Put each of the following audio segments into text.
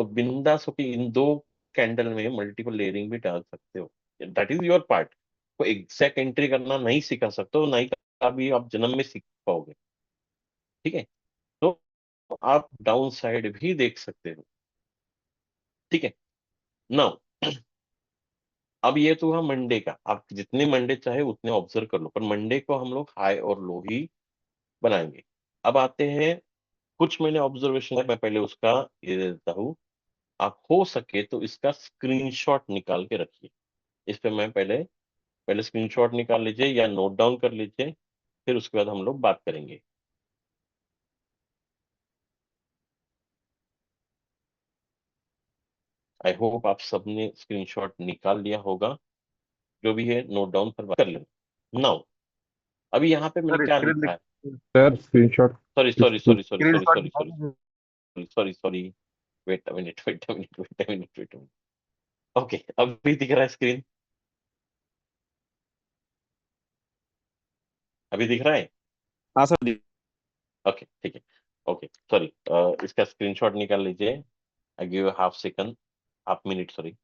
तो बिंदास होकर इन दो कैंडल में मल्टीपल लेयरिंग भी डाल सकते हो। That is your part. को एग्जैक्ट एंट्री करना नहीं सिखा सकते हो, नहीं कभी आप जन्म में सीख पाओगे। ठीक है। तो आप डाउन साइड भी देख सकते हो। ठीक है। नाउ अब ये तो हुआ मंडे का, आप जितने मंडे चाहे उतने ऑब्जर्व कर लो, पर मंडे को हम लोग हाई और लो ही बनाएंगे। अब आते हैं, कुछ मैंने ऑब्जर्वेशन है, मैं पहले उसका ये देता हूँ। आप हो सके तो इसका स्क्रीनशॉट निकाल के रखिए। इस पे मैं पहले पहले स्क्रीनशॉट निकाल लीजिए या नोट डाउन कर लीजिए, फिर उसके बाद हम लोग बात करेंगे। आई होप आप सबने स्क्रीनशॉट निकाल लिया होगा। जो भी है नोट डाउन पर बात कर लेना। नाउ अभी यहाँ पे मैंने सर क्या स्क्रीन लिखा है? Sir screenshot sorry sorry sorry sorry screen sorry shot sorry sorry निकाल। Sorry sorry. Wait a minute, wait a minute, wait a minute, wait a minute. Okay, अभी दिख रहा है स्क्रीन? अभी दिख रहा है? हाँ सर। ओके ठीक है। ओके सॉरी, इसका स्क्रीनशॉट निकाल लीजिए। I give half second, half minute sorry.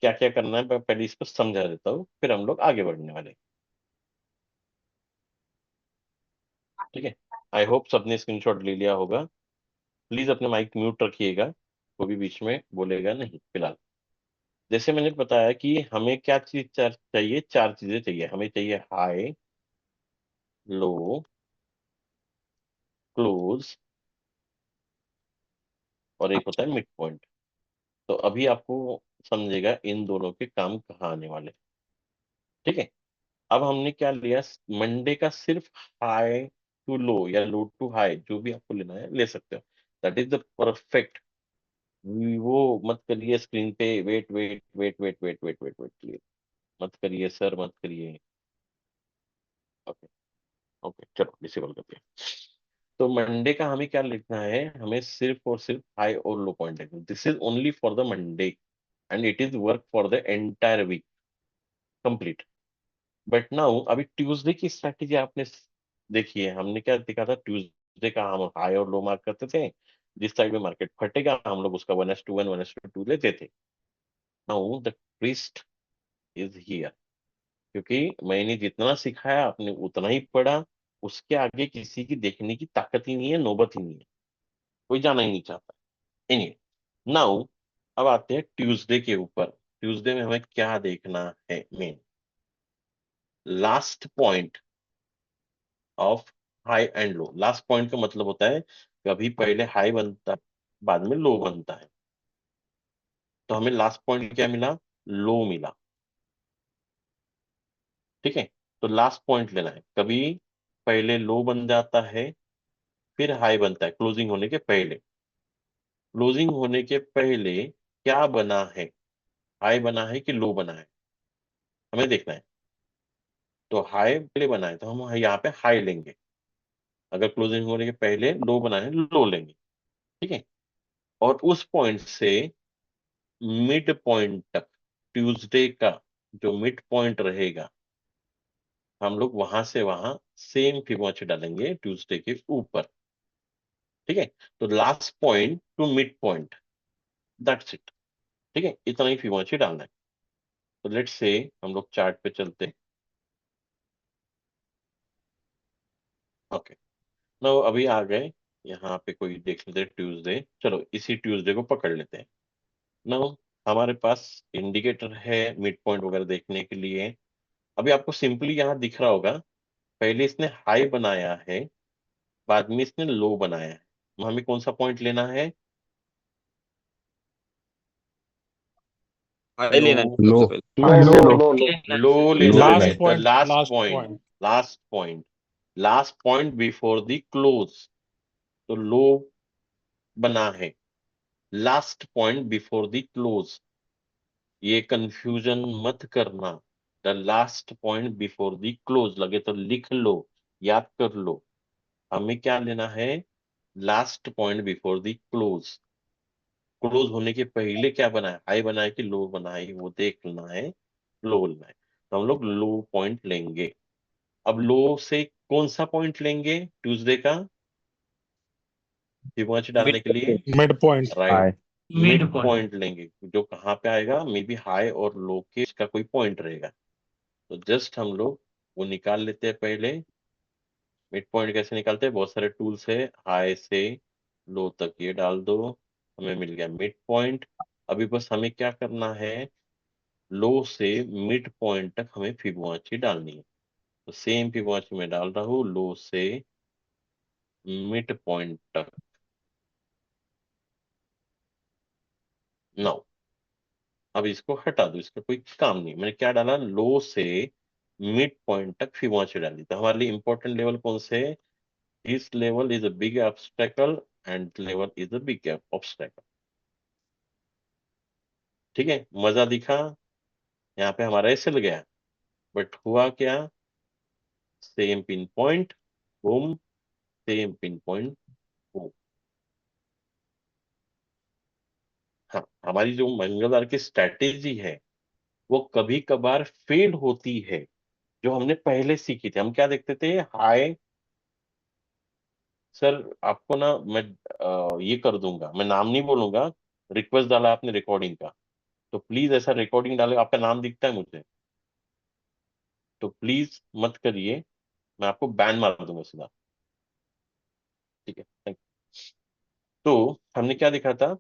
क्या क्या करना है मैं पहले इसको समझा देता हूँ, फिर हम लोग आगे बढ़ने वाले हैं। ठीक है। आई होप सबने स्क्रीनशॉट ले लिया होगा। प्लीज अपने माइक म्यूट रखिएगा, कोई भी बीच में बोलेगा नहीं फिलहाल। जैसे मैंने बताया कि हमें क्या चीज चाहिए, चार चीजें चाहिए। हमें चाहिए हाई, लो, क्लोज, और एक होता है मिड पॉइंट। तो अभी आपको समझेगा इन दोनों के काम कहाँ आने वाले। ठीक है। अब हमने क्या लिया, मंडे का सिर्फ हाई टू लो या लो टू हाई, जो भी आपको लेना है ले सकते हो। That is the perfect. वो मत करिए स्क्रीन पे, wait wait wait wait wait wait wait wait, please मत करिए सर, मत करिए। ओके। ओके चलो डिसेबल कर दिया। तो मंडे का हमें क्या लिखना है, हमें सिर्फ और सिर्फ हाई और लो पॉइंट लिखना। This is only for the Monday and it is work for the entire week complete. But now अभी ट्यूसडे की स्ट्रैटेजी आपने देखी है। हमने क्या देखा था, ट्यूसडे का हम हाई और लो मार्क करते थे। जिस साइड में मार्केट फटेगा हम लोग उसका 1:1 1:2 लेते थे। Now the twist is here. क्योंकि मैंने जितना सिखाया आपने उतना ही पढ़ा। उसके आगे किसी की देखने की ताकत ही नहीं है, नौबत ही नहीं है, कोई जाना ही नहीं चाहता। एनीवे, नाउ अब आते हैं ट्यूसडे के ऊपर। ट्यूसडे में हमें क्या देखना है, main last point of high and low. Last point का मतलब होता है कभी पहले हाई बनता है, बाद में लो बनता है। तो हमें लास्ट पॉइंट क्या मिला, लो मिला। ठीक है। तो लास्ट पॉइंट लेना है, कभी पहले लो बन जाता है फिर हाई बनता है क्लोजिंग होने के पहले। क्लोजिंग होने के पहले क्या बना है, हाई बना है कि लो बना है, हमें देखना है। तो हाई पहले बना है तो हम यहाँ पे हाई लेंगे। अगर क्लोजिंग होने के पहले लो बना है, लो लेंगे। ठीक है। और उस पॉइंट से मिड पॉइंट तक, ट्यूसडे का जो मिड पॉइंट रहेगा, हम लोग वहां से वहां सेम फिबोनाची डालेंगे ट्यूसडे के ऊपर। ठीक है। तो last point to mid point, that's it. ठीक है, इतना ही फिबोनाची डालना है। तो लेट्स से हम लोग चार्ट पे चलते हैं। ओके। नो अभी आ गए यहाँ पे, कोई देख लेते हैं ट्यूसडे। चलो इसी ट्यूसडे को पकड़ लेते हैं। नो हमारे पास इंडिकेटर है मिड पॉइंट वगैरह देखने के लिए। अभी आपको सिंपली यहाँ दिख रहा होगा, पहले इसने हाई बनाया है, बाद में इसने लो बनाया है। तो हमें कौन सा पॉइंट लेना है, हाई लो लेना है लो सबसे पहले। लो हाई से लो लो। लो लो। लो लेना लो है, लेना लास्ट है। The point, last last point, point. Last point, last point before the close. तो लो बना है, last point before the close. ये कंफ्यूजन मत करना। The last point before the close लगे तो लिख लो, याद कर लो। हमें क्या लेना है, last point before the close. Close होने के पहले क्या बना है, हाई बना है कि लो बना है, वो देखना है। लो लेना है तो हम लोग लो पॉइंट लेंगे। अब लो से कौन सा पॉइंट लेंगे ट्यूसडे का फिबोनाची डालने के लिए? Mid point. Right, hi. Mid mid point. Point लेंगे, जो कहाँ पे आएगा, मे बी हाई और लो के इसका कोई पॉइंट रहेगा। तो जस्ट हम लोग वो निकाल लेते हैं पहले। मिड पॉइंट कैसे निकालते हैं, बहुत सारे टूल्स है। हाई से लो तक ये डाल दो, हमें मिल गया मिड पॉइंट। अभी बस हमें क्या करना है, लो से मिड पॉइंट तक हमें फिबोनाची डालनी है। तो सेम फिबोनाची में डाल रहा हूँ, लो से मिड पॉइंट तक। नाउ अब इसको हटा दो, इसका कोई काम नहीं। मैंने क्या डाला, लो से मिड पॉइंट तक फिबोनाची डाली। तो हमारे लिए इंपॉर्टेंट लेवल कौन से है? This level is a big obstacle and level is a big obstacle. ठीक है, मजा दिखा? यहाँ पे हमारा ऐसे लग गया, बट हुआ क्या, same pin point, boom, same pin point, boom. हाँ, हमारी जो मंगलवार की स्ट्रैटेजी है वो कभी कभार फेल होती है। जो हमने पहले सीखी थी, हम क्या देखते थे, हाय सर आपको ना मैं ये कर दूंगा, मैं नाम नहीं बोलूंगा, रिक्वेस्ट डाला आपने रिकॉर्डिंग का, तो प्लीज ऐसा रिकॉर्डिंग डाले, आपका नाम दिखता है मुझे, तो प्लीज मत करिए, मैं आपको बैन मार दूंगा सीधा। ठीक है, thank you। तो हमने क्या देखा था,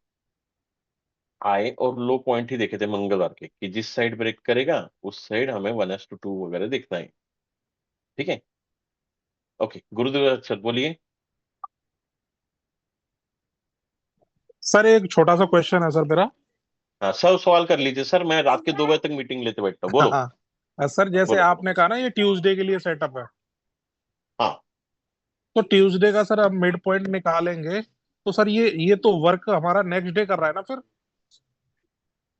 हाई और लो पॉइंट ही देखे थे मंगलवार के, कि जिस साइड ब्रेक करेगा उस साइड हमें 1:2 वगैरह देखना है। ठीक है, ओके गुरुदेव सर बोलिए। सर एक छोटा सा क्वेश्चन है सर मेरा। हाँ, सब सवाल कर लीजिए सर, मैं रात के 2 बजे तक मीटिंग लेते बैठता हूँ, बोलो। हाँ सर, जैसे बोलो बोलो। आपने कहा ना ये ट्यूसडे के लिए सेटअप है, हाँ, तो ट्यूसडे का सर अब मिड पॉइंट निकालेंगे, तो सर ये तो वर्क हमारा नेक्स्ट डे कर रहा है ना फिर।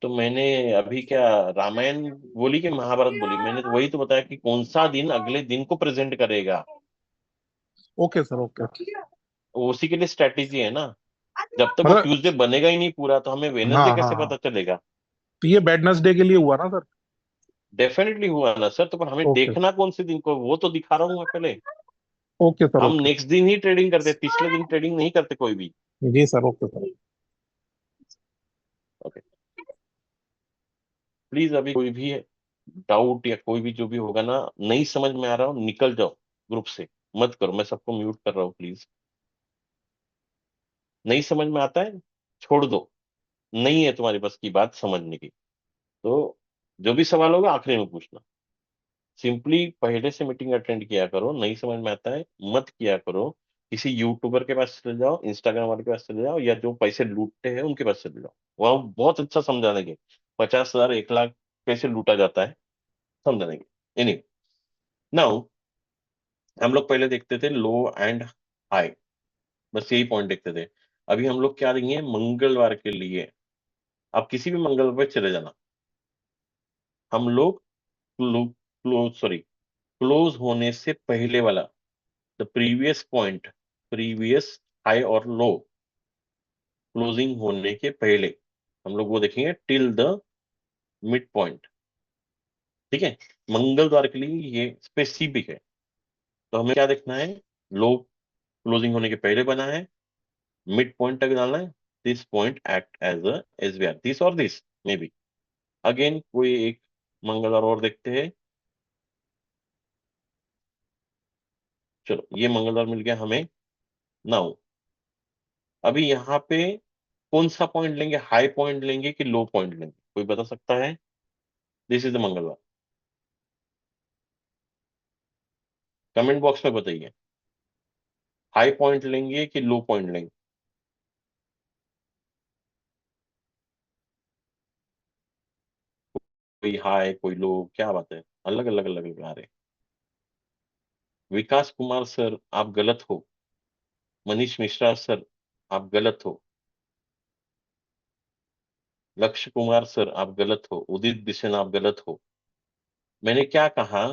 तो मैंने अभी क्या रामायण बोली कि महाभारत बोली, मैंने तो वही तो बताया कि कौन सा दिन अगले दिन को प्रेजेंट करेगा। Okay sir, okay. उसी के लिए स्ट्रेटेजी है ना। जब तक वो मतलब ट्यूसडे बनेगा ही नहीं पूरा, तो हमें हाँ वेनसडे हाँ कैसे हाँ, पता चलेगा? तो ये वेडनेसडे के लिए हुआ ना सर। डेफिनेटली हुआ ना सर, तो पर हमें ओके, देखना कौन से दिन को, वो तो दिखा रहा हूँ मैं पहले। ओके सर, हम ओके। नेक्स्ट दिन ही ट्रेडिंग करते, पिछले दिन ट्रेडिंग नहीं करते कोई भी। जी sir, okay sir. Okay, please अभी कोई भी डाउट या कोई भी जो भी होगा ना, नहीं समझ में आ रहा हो, निकल जाओ ग्रुप से, मत करो, मैं सबको म्यूट कर रहा हूँ प्लीज। नहीं समझ में आता है, छोड़ दो, नहीं है तुम्हारे बस की बात समझने की, तो जो भी सवाल होगा आखिरी में पूछना। सिंपली पहले से मीटिंग अटेंड किया करो, नहीं समझ में आता है मत किया करो। किसी यूट्यूबर के पास चले जाओ, इंस्टाग्राम वाले के पास चले जाओ, या जो पैसे लूटते हैं उनके पास चले जाओ, वहां बहुत अच्छा समझा देंगे। 50,000 1 लाख कैसे लूटा जाता है समझा देंगे। एनी नाउ, हम लोग पहले देखते थे लो एंड हाई, बस यही पॉइंट देखते थे। अभी हम लोग क्या देंगे मंगलवार के लिए। आप किसी भी मंगलवार पे चले जाना, हम लोग क्लोज सॉरी क्लोज होने से पहले वाला, the previous point, previous high और लो, क्लोजिंग होने के पहले हम लोग वो देखेंगे टिल द मिड पॉइंट। ठीक है, मंगलवार के लिए ये स्पेसिफिक है। तो हमें क्या देखना है, लो क्लोजिंग होने के पहले बना है, मिड पॉइंट तक डालना है, this point act as a SBR, this और दिस मे बी। अगेन कोई एक मंगलवार और देखते हैं। चलो ये मंगलवार मिल गया हमें। नाउ अभी यहाँ पे कौन सा पॉइंट लेंगे, हाई पॉइंट लेंगे कि लो पॉइंट लेंगे, कोई बता सकता है? दिस इज द मंगलवार, कमेंट बॉक्स में बताइए, हाई पॉइंट लेंगे कि लो पॉइंट लेंगे? कोई हाई कोई लो, क्या बात है, अलग अलग अलग आ रहे। विकास कुमार सर आप गलत हो, मनीष मिश्रा सर आप गलत हो, लक्ष्य कुमार सर आप गलत हो, उदित बिसेन आप गलत हो। मैंने क्या कहा,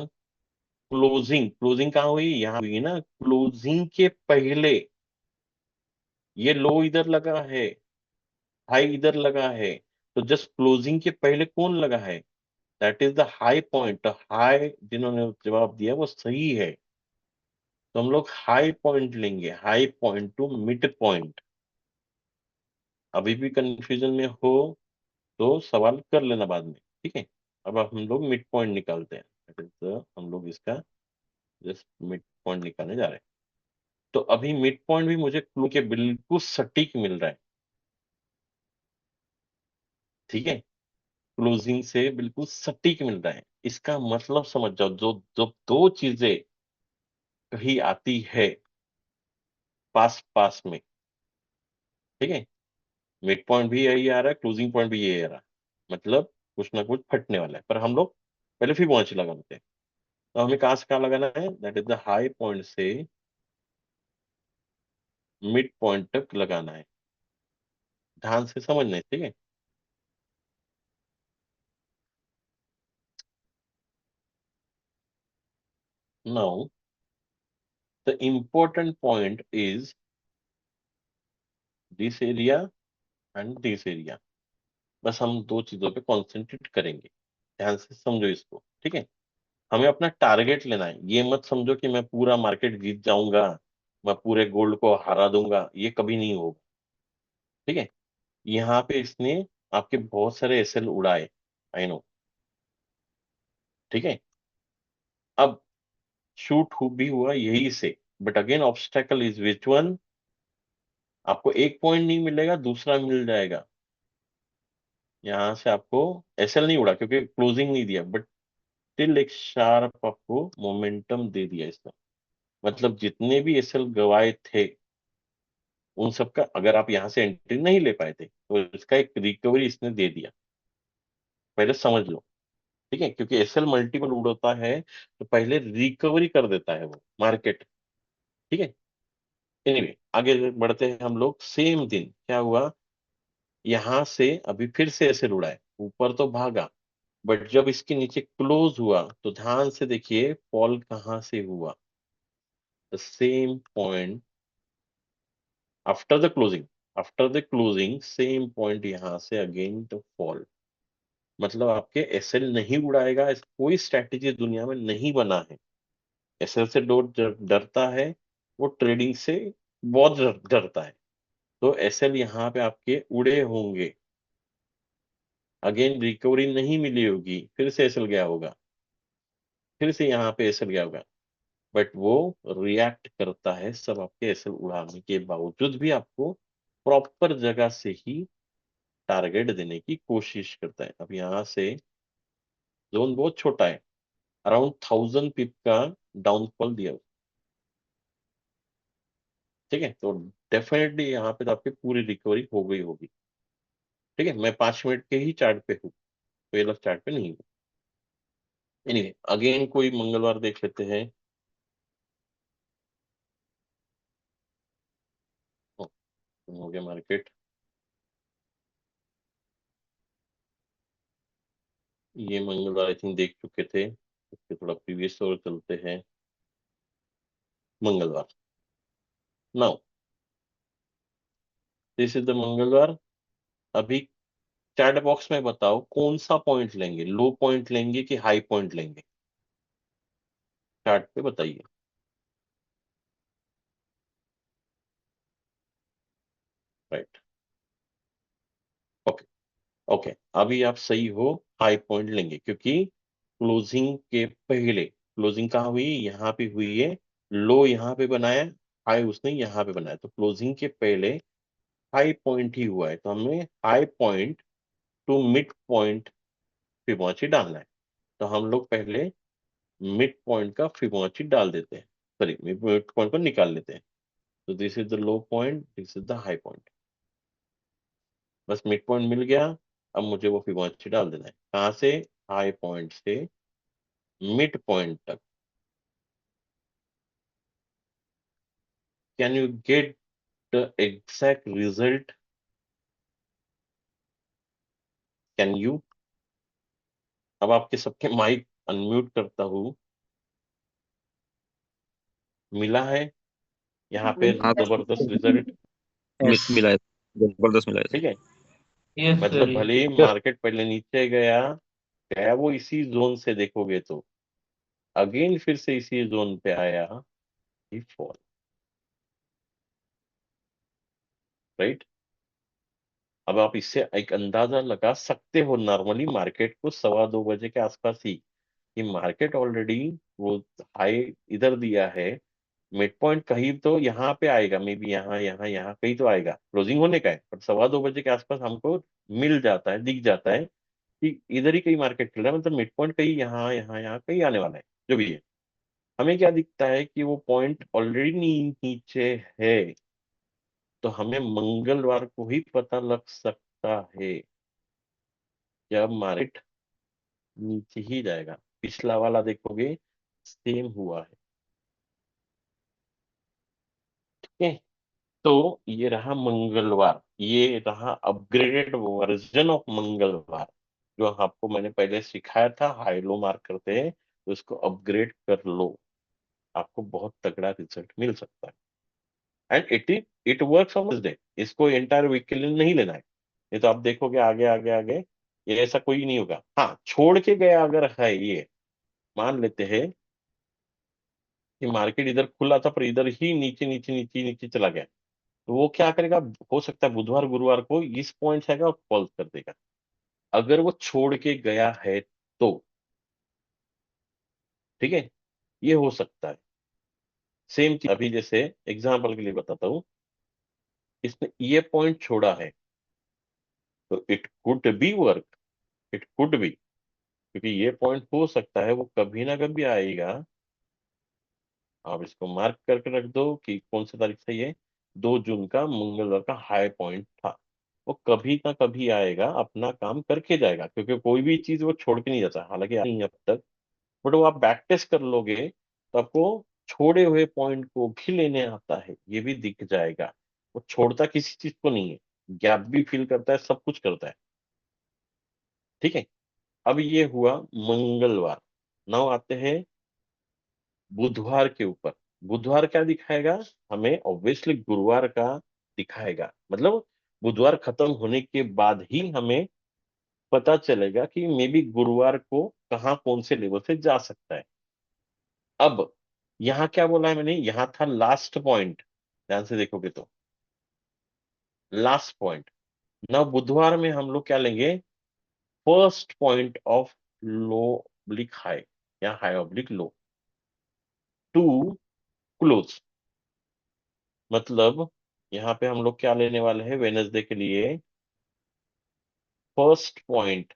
क्लोजिंग, क्लोजिंग कहाँ हुई, यहाँ हुई ना, क्लोजिंग के पहले। ये लो इधर लगा है, हाई इधर लगा है, तो जस्ट क्लोजिंग के पहले कौन लगा है, that is the high point. High जिन्होंने जवाब दिया वो सही है। तो हम लोग हाई पॉइंट लेंगे, high point to mid point. अभी भी कंफ्यूजन में हो तो सवाल कर लेना बाद में, ठीक है। अब हम लोग मिड पॉइंट निकालते हैं। That is हम लोग इसका जस्ट मिड पॉइंट निकालने जा रहे हैं। तो अभी मिड पॉइंट भी मुझे क्लू के बिल्कुल सटीक मिल रहा है, ठीक है। क्लोजिंग से बिल्कुल सटीक मिल रहा है। इसका मतलब समझ जाओ, जो जो दो चीजें कहीं आती है पास पास में, ठीक है। मिड पॉइंट भी यही आ रहा है, क्लोजिंग पॉइंट भी यही आ रहा है, मतलब कुछ ना कुछ फटने वाला है। पर हम लोग पहले फिबोनाची लगाते हैं। तो हमें कहाँ से कहाँ लगाना है, that is the high point से मिड पॉइंट तक लगाना है। ध्यान से समझना है, ठीक है। Now the important point is this area and this area. बस हम दो चीजों पे कॉन्सेंट्रेट करेंगे। ध्यान से समझो इसको, ठीक है। हमें अपना टारगेट लेना है। ये मत समझो कि मैं पूरा मार्केट जीत जाऊंगा, मैं पूरे गोल्ड को हरा दूंगा, ये कभी नहीं होगा, ठीक है। यहाँ पे इसने आपके बहुत सारे एसएल उड़ाए, आई नो, ठीक है। अब शूट भी हुआ यही से, but again obstacle is which one, आपको एक पॉइंट नहीं मिलेगा, दूसरा मिल जाएगा। यहाँ से आपको एसएल नहीं उड़ा क्योंकि क्लोजिंग नहीं दिया, बट स्टिल एक शार्प आपको मोमेंटम दे दिया इसने। मतलब जितने भी एसएल गवाए थे उन सबका, अगर आप यहाँ से एंट्री नहीं ले पाए थे तो इसका एक रिकवरी इसने दे दिया, पहले समझ लो, ठीक है। क्योंकि एसएल मल्टीपल उड़ता है तो पहले रिकवरी कर देता है वो मार्केट, ठीक है। एनीवे आगे बढ़ते हैं हम लोग। सेम दिन क्या हुआ, यहां से अभी फिर से एसएल उड़ाए, ऊपर तो भागा, बट जब इसके नीचे क्लोज हुआ तो ध्यान से देखिए फॉल कहां से हुआ, the same point after the closing, after the closing same point यहां से अगेन द फॉल। मतलब आपके एसएल नहीं उड़ाएगा, कोई स्ट्रैटेजी दुनिया में नहीं बना है। एसएल से डरता है, वो ट्रेडिंग से बहुत डरता है। तो एसएल यहाँ पे आपके उड़े होंगे, अगेन रिकवरी नहीं मिली होगी, फिर से एसएल गया होगा, फिर से यहाँ पे एसएल गया होगा, बट वो रिएक्ट करता है सब आपके एसएल उड़ाने के बावजूद भी आपको प्रॉपर जगह से ही टारगेट देने की कोशिश करता है। अब यहाँ से जोन बहुत छोटा है, अराउंड 1000 पिप का डाउनफॉल दिया हुआ, ठीक है। तो डेफिनेटली यहाँ पे तो आपकी पूरी रिकवरी हो गई होगी, ठीक है। मैं 5 मिनट के ही चार्ट पे हूँ, तो ये लोग चार्ट पे नहीं हूँ। एनीवे अगेन कोई मंगलवार देख लेते हैं। ओ, हो गया मार्केट। ये मंगलवार आई थिंक देख चुके थे, इसके थोड़ा प्रीवियस और चलते हैं। मंगलवार, नाउ दिस इज द मंगलवार। अभी चैट बॉक्स में बताओ कौन सा पॉइंट लेंगे, लो पॉइंट लेंगे कि हाई पॉइंट लेंगे, चार्ट पे बताइए। Right, okay, okay. अभी आप सही हो, हाई पॉइंट लेंगे क्योंकि क्लोजिंग के पहले, क्लोजिंग कहाँ हुई, यहाँ पे हुई है। लो यहाँ पे बनाया, हाई उसने यहाँ पे बनाया, तो क्लोजिंग के पहले हाई पॉइंट ही हुआ है, तो हमें high point to mid point Fibonacci डालना है। तो हम लोग पहले मिड पॉइंट का फिबोनाची डाल देते हैं, सॉरी मिड पॉइंट को निकाल लेते हैं। तो this is the low point, this is the high point. बस मिड पॉइंट मिल गया, अब मुझे वो फिबोनाची डाल देना है। कहाँ से, हाई पॉइंट से मिड पॉइंट तक। Can you get the exact result, can you. अब आपके सबके माइक अनम्यूट करता हूँ। मिला है यहाँ पे हाँ जबरदस्त रिजल्ट, मिला है, जबरदस्त मिला है सर। ठीक है। यस सर, मतलब भले ही यस। मार्केट पहले नीचे गया, गया वो इसी जोन से देखोगे तो, अगेन फिर से इसी जोन पे आया, ही फॉल, राइट। अब आप इससे एक अंदाजा लगा सकते हो नॉर्मली मार्केट को 2:15 के आसपास ही, कि मार्केट ऑलरेडी वो हाई इधर दिया है, मिड पॉइंट कहीं तो यहाँ पे आएगा, मे बी यहाँ यहाँ यहाँ कहीं तो आएगा, क्लोजिंग होने का है, पर 2:15 के आसपास हमको मिल जाता है, दिख जाता है कि इधर ही कहीं मार्केट चल रहा है, मतलब मिड पॉइंट कहीं यहाँ यहाँ यहाँ कहीं आने वाला है, जो भी है। हमें क्या दिखता है कि वो पॉइंट ऑलरेडी नीचे है, तो हमें मंगलवार को ही पता लग सकता है जब मार्केट नीचे ही जाएगा। पिछला वाला देखोगे सेम हुआ है, ठीक है। तो ये रहा मंगलवार, ये रहा अपग्रेडेड वर्जन ऑफ मंगलवार, जो आपको मैंने पहले सिखाया था, हाई लो मार्क करते हैं तो इसको अपग्रेड कर लो, आपको बहुत तगड़ा रिजल्ट मिल सकता है। And it works on this day, इसको एंटायर वीक के लिए नहीं लेना है। ये तो आप देखोगे आगे आगे आगे, ये ऐसा कोई नहीं होगा। हाँ, छोड़ के गया अगर है ये, मान लेते हैं कि मार्केट इधर खुला था पर इधर ही नीचे नीचे नीचे नीचे चला गया, तो वो क्या करेगा, हो सकता है बुधवार गुरुवार को इस पॉइंट से आएगा और कॉल कर देगा। अगर वो छोड़ के गया है तो, ठीक है, ये हो सकता है। सेम चीज अभी जैसे एग्जांपल के लिए बताता हूँ, इसने ये पॉइंट छोड़ा है, तो it could B work, it could B, क्योंकि ये पॉइंट हो सकता है वो कभी ना कभी आएगा। आप इसको मार्क करके रख दो कि कौन सी तारीख से, ये 2 जून का मंगलवार का हाई पॉइंट था। वो कभी ना कभी आएगा, अपना काम करके जाएगा, क्योंकि कोई भी चीज वो छोड़ के नहीं जाता, हालांकि नहीं है अब तक, बट वो आप बैक टेस्ट कर लोगे तो आपको छोड़े हुए पॉइंट को भी लेने आता है, ये भी दिख जाएगा। वो छोड़ता किसी चीज को नहीं है, गैप भी फिल करता है, सब कुछ करता है, ठीक है। अब ये हुआ मंगलवार। नाउ आते हैं बुधवार के ऊपर। बुधवार क्या दिखाएगा हमें, ऑब्वियसली गुरुवार का दिखाएगा, मतलब बुधवार खत्म होने के बाद ही हमें पता चलेगा कि मे बी गुरुवार को कहाँ कौन से लेवल से जा सकता है। अब यहाँ क्या बोला है मैंने, यहाँ था लास्ट पॉइंट, ध्यान से देखोगे तो लास्ट पॉइंट। ना बुधवार में हम लोग क्या लेंगे, first point of low oblique high, या high oblique low to close. मतलब यहाँ पे हम लोग क्या लेने वाले हैं वेनसडे के लिए, फर्स्ट पॉइंट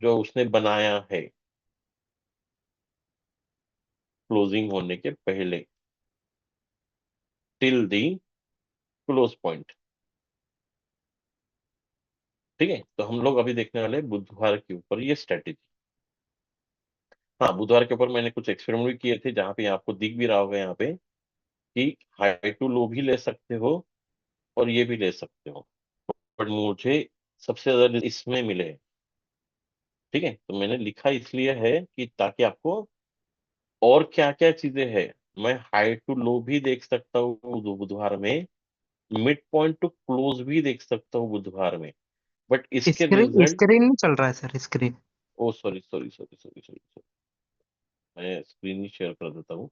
जो उसने बनाया है क्लोजिंग होने के पहले, टिल दी क्लोज पॉइंट, ठीक है। तो हम लोग अभी देखने वाले हैं बुधवार के ऊपर ये स्ट्रेटेजी। हाँ, बुधवार के ऊपर मैंने कुछ एक्सपेरिमेंट भी किए थे, जहाँ पे आपको दिख भी रहा होगा यहाँ पे कि हाई टू लो भी ले सकते हो और ये भी ले सकते हो, बट मुझे सबसे ज्यादा इसमें मिले, ठीक है। तो मैंने लिखा इसलिए है कि ताकि आपको और क्या क्या चीजें हैं, मैं हाई टू लो भी देख सकता हूँ बुधवार में, मिड पॉइंट टू क्लोज भी देख सकता हूँ बुधवार में, बट इसके स्क्रीन रिजल्ट, स्क्रीन नहीं चल रहा है sir, screen. Oh sorry sorry sorry sorry sorry sorry, मैं स्क्रीन ही शेयर कर देता हूँ,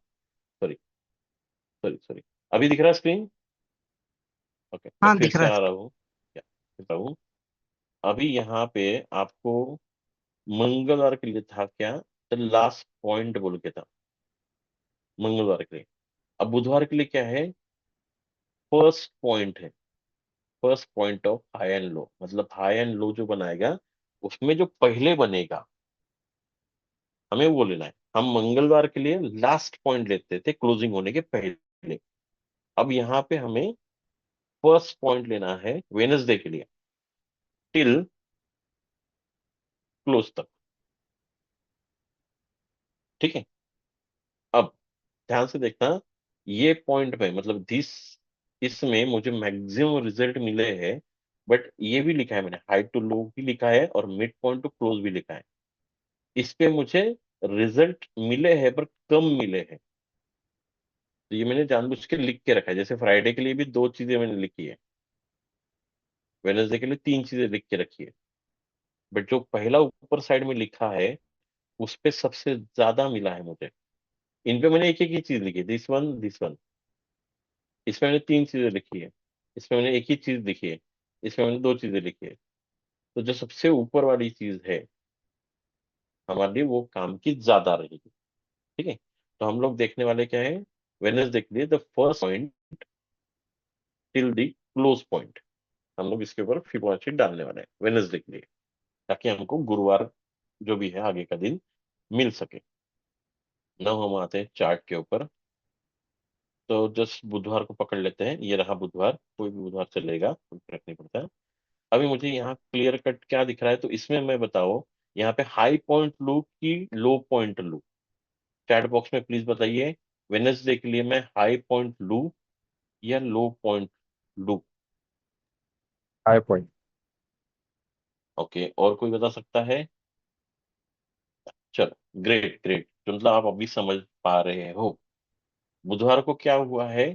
सॉरी सॉरी सॉरी। अभी दिख रहा है स्क्रीन, ओके, मैं हाँ फिर दिख से रहा आ है। रहा हूँ, क्या कहता हूँ। अभी यहाँ पे आपको मंगलवार के लिए था क्या, तो लास्ट पॉइंट बोल के था मंगलवार के लिए। अब बुधवार के लिए क्या है, फर्स्ट पॉइंट है, first point of high and low, मतलब हाई एंड लो जो बनाएगा उसमें जो पहले बनेगा हमें वो लेना है। हम मंगलवार के लिए लास्ट पॉइंट लेते थे क्लोजिंग होने के पहले, अब यहाँ पे हमें फर्स्ट पॉइंट लेना है वेनसडे के लिए टिल क्लोज तक, ठीक है। अब ध्यान से देखना, ये पॉइंट पे मतलब दिस, इसमें मुझे मैक्सिमम रिजल्ट मिले हैं, बट ये भी लिखा है मैंने, हाई टू लो भी लिखा है और मिड पॉइंट टू क्लोज भी लिखा है। इस पे मुझे रिजल्ट मिले हैं पर कम मिले हैं, तो ये मैंने जानबूझ के लिख के रखा है। जैसे फ्राइडे के लिए भी 2 चीजें मैंने लिखी है, वेनसडे के लिए 3 चीजें लिख के रखी है, बट जो पहला ऊपर साइड में लिखा है उस पे सबसे ज्यादा मिला है मुझे, इन पे मैंने एक एक ही चीज लिखी, दिस वन दिस वन। इसमें मैंने तीन चीजें लिखी है, इसमें मैंने एक ही चीज लिखी है, इसमें मैंने दो चीजें लिखी है। तो जो सबसे ऊपर वाली चीज है हमारे लिए वो काम की ज्यादा रहेगी। ठीक है, तो हम लोग देखने वाले क्या है, वेडनेसडे के लिए the first point till the close point. हम लोग इसके ऊपर फिबोनाची डालने वाले हैं वेडनेसडे के लिए, ताकि हमको गुरुवार जो भी है आगे का दिन मिल सके। नाउ हम आते हैं चार्ट के ऊपर। तो जस्ट बुधवार को पकड़ लेते हैं, ये रहा बुधवार, कोई भी बुधवार चलेगा, कोई फर्क नहीं पड़ता है। अभी मुझे यहाँ क्लियर कट क्या दिख रहा है, तो इसमें मैं बताओ यहाँ पे हाई पॉइंट लू की लो पॉइंट लू, चैट बॉक्स में प्लीज बताइए। वेनसडे के लिए मैं हाई पॉइंट लू या लो पॉइंट लू? High point. ओके, और कोई बता सकता है? चलो, ग्रेट ग्रेट, तो मतलब आप अभी समझ पा रहे हो। बुधवार को क्या हुआ है,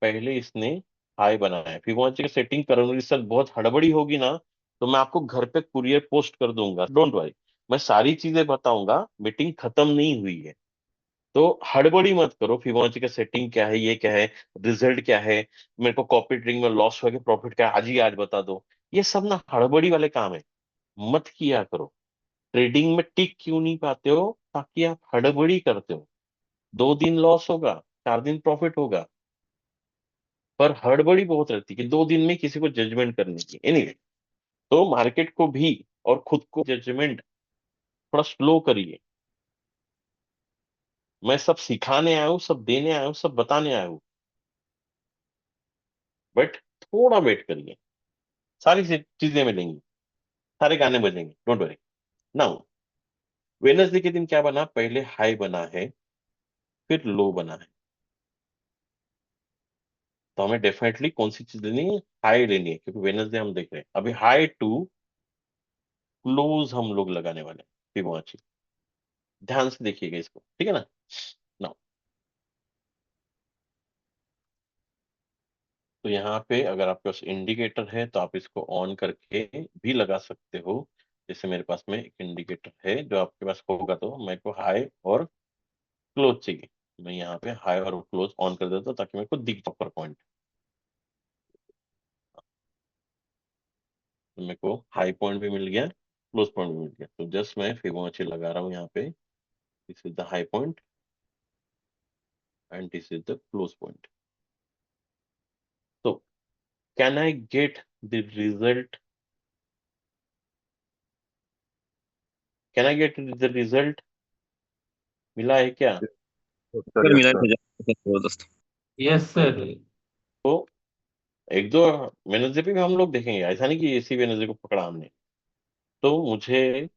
पहले इसने हाई बनाया है, फिबोनाची की सेटिंग करूंगी सर, बहुत हड़बड़ी होगी ना तो मैं आपको घर पे कुरियर पोस्ट कर दूंगा, डोंट वरी। मैं सारी चीजें बताऊंगा, मीटिंग खत्म नहीं हुई है। तो हड़बड़ी मत करो, फिबोनाची का सेटिंग क्या है, ये क्या है, रिजल्ट क्या है, मेरे को कॉपी ट्रेडिंग में लॉस हुआ कि प्रॉफिट क्या है, आज ही आज बता दो। ये सब ना हड़बड़ी वाले काम है, मत किया करो। ट्रेडिंग में टिक क्यों नहीं पाते हो? ताकि आप हड़बड़ी करते हो। 2 दिन लॉस होगा, 4 दिन प्रॉफिट होगा, पर हड़बड़ी बहुत रहती है कि 2 दिन में किसी को जजमेंट करने की। एनीवे, तो मार्केट को भी और खुद को जजमेंट थोड़ा स्लो करिए। मैं सब सिखाने आया हूँ, सब देने आया हूँ, सब बताने आया हूँ, बट थोड़ा वेट करिए, सारी चीजें मिलेंगी, सारे गाने बजेंगे, डोंट वरी। नाउ वेनसडे के दिन क्या बना, पहले हाई बना है, फिर लो बना है। तो हमें डेफिनेटली कौन सी चीज लेनी है, हाई लेनी है, क्योंकि वेनसडे हम देख रहे हैं। अभी हाई टू क्लोज हम लोग लगाने वाले हैं फिबोनाची, ध्यान से देखिएगा इसको, ठीक है ना। नाउ, तो यहाँ पे अगर आपके पास इंडिकेटर है तो आप इसको ऑन करके भी लगा सकते हो। जैसे मेरे पास में एक इंडिकेटर है, जो आपके पास होगा, तो मेरे को हाई और क्लोज चाहिए, मैं यहाँ पे हाई और क्लोज ऑन कर देता हूँ ताकि मेरे को दिख प्रॉपर पॉइंट। तो मेरे को हाई पॉइंट भी मिल गया, क्लोज पॉइंट भी मिल गया, तो जस्ट मैं फिबोनाची लगा रहा हूँ यहाँ पे। This is the high point and this is the close point. तो can I get the result, can I get the result? मिला है क्या? सर यस मिला सर। है जबरदस्त। Yes sir. तो एक दो वेनसडे पे भी हम लोग देखेंगे, ऐसा नहीं कि इसी वेनसडे को पकड़ा हमने। तो मुझे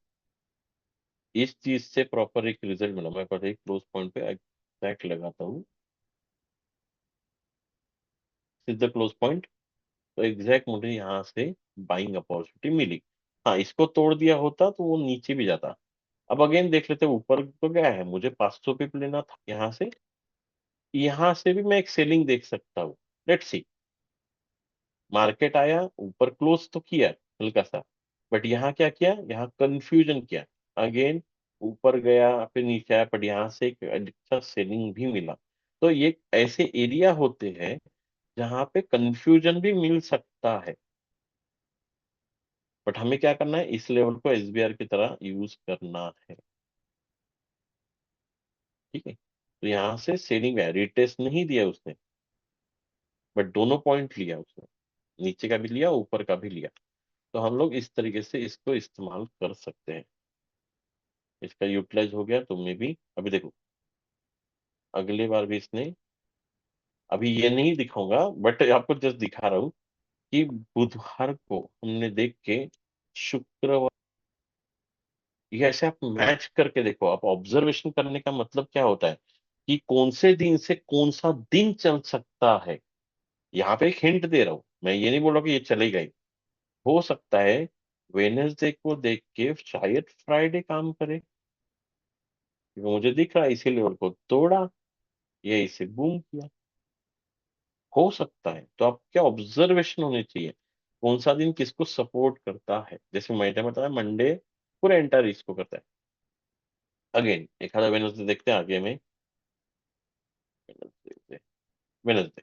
इस चीज से प्रॉपर एक रिजल्ट मिला, मैं पहले क्लोज पॉइंट पे एग्जैक्ट लगाता हूँ, इज द क्लोज पॉइंट। तो एग्जैक्ट मुझे यहाँ से बाइंग अपॉर्चुनिटी मिली। हाँ, इसको तोड़ दिया होता तो वो नीचे भी जाता। अब अगेन देख लेते हैं, ऊपर तो गया है, मुझे 500 पिप लेना था यहाँ से, यहाँ से भी मैं एक सेलिंग देख सकता हूँ। लेट्स सी, मार्केट आया, ऊपर क्लोज तो किया हल्का सा, बट यहाँ क्या किया, यहाँ कंफ्यूजन किया। अगेन ऊपर गया, फिर नीचे आया, बट यहाँ से एक अच्छा सेलिंग भी मिला। तो ये ऐसे एरिया होते हैं जहाँ पे कंफ्यूजन भी मिल सकता है, बट हमें क्या करना है, इस लेवल को एसबीआर की तरह यूज करना है। ठीक है, तो यहाँ से सेलिंग है, रिटेस्ट नहीं दिया उसने, बट दोनों पॉइंट लिया उसने, नीचे का भी लिया, ऊपर का भी लिया। तो हम लोग इस तरीके से इसको इस्तेमाल कर सकते हैं। इसका यूटिलाइज हो गया, तुमने भी अभी देखो, अगले बार भी इसने, अभी ये नहीं दिखाऊंगा बट आपको जस्ट दिखा रहा हूँ कि बुधवार को हमने देख के, शुक्रवार, ये ऐसे आप मैच करके देखो। आप ऑब्जर्वेशन करने का मतलब क्या होता है कि कौन से दिन से कौन सा दिन चल सकता है। यहाँ पे एक हिंट दे रहा हूँ, मैं ये नहीं बोल रहा कि ये चलेगा ही, हो सकता है वेनेसडे को देख के शायद फ्राइडे काम करे, क्योंकि मुझे दिख रहा है इसी लेवल को तोड़ा, ये इसे बूम किया, हो सकता है। तो आप क्या ऑब्जर्वेशन होने चाहिए, कौन सा दिन किसको सपोर्ट करता है। जैसे मैंने बताया मंडे पूरे एंटायर इसको करता है। अगेन एक आधा वेनसडे देखते हैं आगे में, वेनसडे, वेनसडे,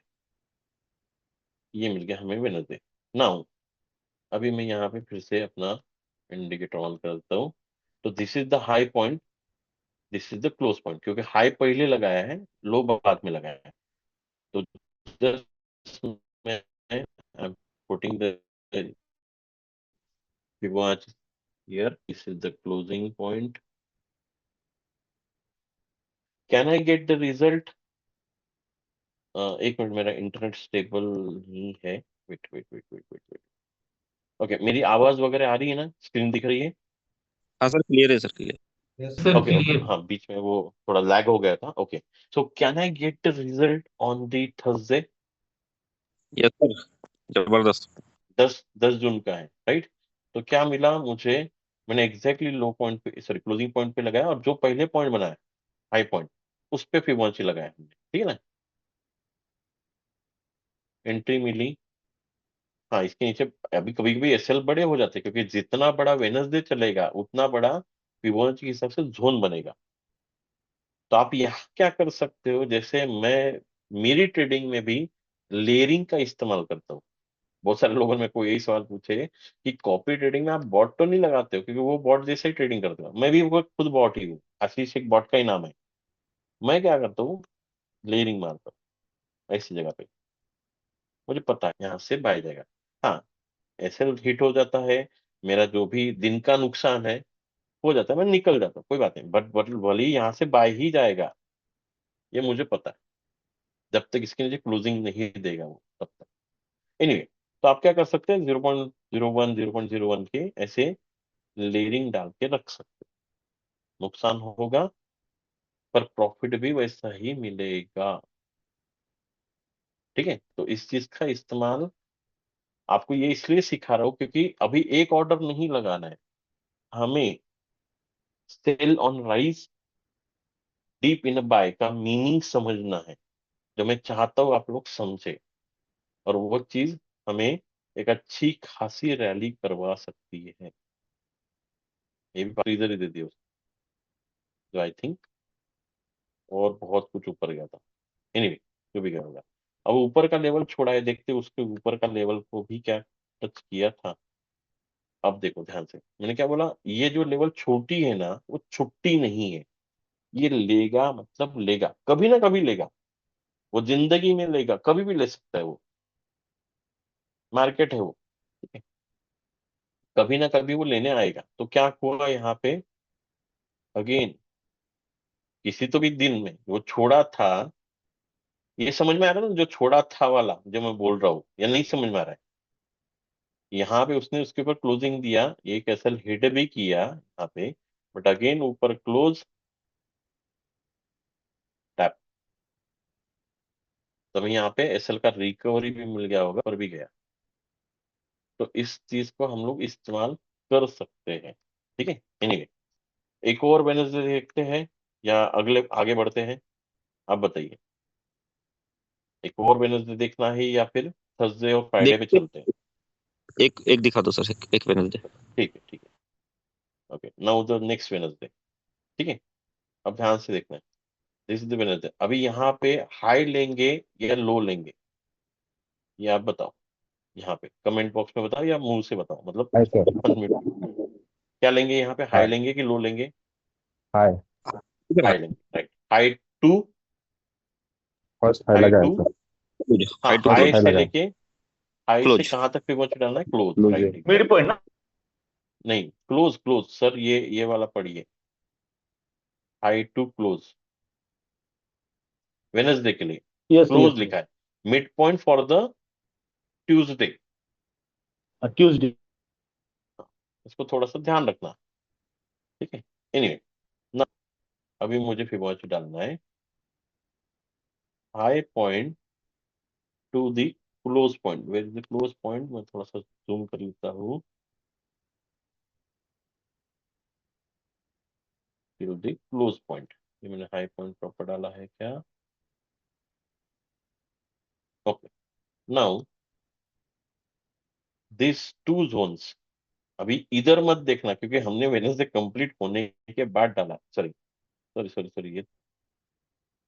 ये मिल गया हमें वेनसडे। नाउ अभी मैं यहाँ पे फिर से अपना इंडिकेटर ऑन करता हूँ। तो this is the high point, this is the close point, क्योंकि हाई पहले लगाया है, लो बाद में लगाया है। तो जस्ट मैं I am putting the Fibonacci here. This is the closing point. Can I get the result? एक मिनट, मेरा इंटरनेट स्टेबल नहीं है। Wait wait wait wait wait wait. Okay, मेरी आवाज वगैरह आ रही है ना, स्क्रीन दिख रही है? हाँ सर, क्लियर है sir, clear. Yes sir, okay okay, clear. हाँ बीच में वो थोड़ा लैग हो गया था। Okay, so can I get the result on the Thursday? Yes sir, जबरदस्त। 10 जून का है, राइट? तो क्या मिला मुझे? मैंने एग्जैक्टली लो पॉइंट पे, सॉरी क्लोजिंग पॉइंट पे लगाया, और जो पहले पॉइंट बनाया हाई पॉइंट, उस पे फिबोनाची लगाया हमने, ठीक है ना? एंट्री मिली। हाँ, इसके नीचे अभी कभी कभी एसएल बड़े हो जाते हैं, क्योंकि जितना बड़ा वेनसडे चलेगा उतना बड़ा फिबोनाची के हिसाब से जोन बनेगा। तो आप यहाँ क्या कर सकते हो, जैसे मैं मेरी ट्रेडिंग में भी लेयरिंग का इस्तेमाल करता हूँ। बहुत सारे लोगों ने मेरे को यही सवाल पूछे कि कॉपी ट्रेडिंग में आप बॉट तो नहीं लगाते हो, क्योंकि वो बॉट जैसे ही ट्रेडिंग करते हो। मैं भी वो खुद बॉट ही हूँ, आशीष एक बॉट का ही नाम है। मैं क्या करता हूँ, लेयरिंग मारता हूँ ऐसी जगह पे, मुझे पता है यहाँ से बाय जाएगा। हाँ, एसएल हिट हो जाता है, मेरा जो भी दिन का नुकसान है हो जाता है, मैं निकल जाता हूँ, कोई बात नहीं। बट भले ही यहाँ से बाय ही जाएगा, ये मुझे पता है, जब तक इसके नीचे क्लोजिंग नहीं देगा वो, तब तक। एनीवे, तो आप क्या कर सकते हैं, 0.01 0.01 के ऐसे लेयरिंग डाल के रख सकते हैं। नुकसान होगा पर प्रॉफिट भी वैसा ही मिलेगा, ठीक है? तो इस चीज का इस्तेमाल आपको ये इसलिए सिखा रहा हूँ, क्योंकि अभी एक ऑर्डर नहीं लगाना है हमें। Sell on rise, dip in buy का मीनिंग समझना है, जो मैं चाहता हूँ आप लोग समझे। और वो चीज हमें एक अच्छी खासी रैली करवा सकती है। ये भी बात इधर ही दे दी उसने, जो आई थिंक और बहुत कुछ ऊपर गया था। एनीवे, जो भी गया होगा। अब ऊपर का लेवल छोड़ा है, देखते उसके ऊपर का लेवल को भी क्या टच किया था। अब देखो ध्यान से, मैंने क्या बोला, ये जो लेवल छोटी है ना, वो छुट्टी नहीं है। ये लेगा मतलब लेगा, कभी ना कभी लेगा। वो जिंदगी में लेगा, कभी भी ले सकता है वो, मार्केट है वो, ठीक है? कभी ना कभी वो लेने आएगा। तो क्या हुआ यहाँ पे, अगेन किसी तो भी दिन में वो छोड़ा था। ये समझ में आ रहा है ना, जो छोड़ा था वाला जो मैं बोल रहा हूँ, या नहीं समझ में आ रहा है? यहाँ पे उसने उसके ऊपर क्लोजिंग दिया, एक एसएल हिट भी किया यहाँ पे, बट अगेन ऊपर क्लोज टैप। तब यहाँ पे एसएल का रिकवरी भी मिल गया होगा, और भी गया। तो इस चीज को हम लोग इस्तेमाल कर सकते हैं, ठीक है? एनीवे, एक और वेडनेसडे देखते हैं, या अगले आगे बढ़ते हैं? आप बताइए, एक और वेडनेसडे देखना है या फिर थर्सडे और फ्राइडे पे देखिए, चलते हैं? एक एक दिखा दो सर, एक वेडनेसडे। ठीक है ठीक है। Okay, now the next Wednesday, ठीक है? अब ध्यान से देखना है, दिस इज द वेडनेसडे। अभी यहाँ पे हाई लेंगे या लो लेंगे, ये आप बताओ। यहाँ पे कमेंट बॉक्स में बताओ, या मुंह से बताओ, मतलब हाय सर। अनम्यूट। क्या लेंगे यहाँ पे, हाई हाय। लेंगे कि लो लेंगे? हाय। इधर आ। हाई लेंगे, right. High to, first high high लगाया टू। सर। हाँ, high to high close. High से लगाया। लेके, हाई से क्लोज। कहाँ तक फिबोनाची डालना है, क्लोज, क्लोज है। राइट? मिड पॉइंट ना। नहीं, क्लोज क्लोज सर, ये वाला पढ़िए, हाई टू क्लोज, वेनसडे के लिए यस क्लोज यस लिखा है। Mid point for the Tuesday. Tuesday. इसको थोड़ा सा ध्यान रखना, ठीक है? एनीवे, ना अभी मुझे फिबोनाची डालना है, high point to the close point. Where is the close point, मैं थोड़ा सा जूम कर लेता हूँ, टिल द क्लोज पॉइंट। ये मैंने हाई पॉइंट प्रॉपर डाला है क्या? Okay, now this two zones, अभी इधर मत देखना, क्योंकि हमने वेडनेसडे कंप्लीट होने के बाद डाला। सॉरी सॉरी सॉरी सॉरी, ये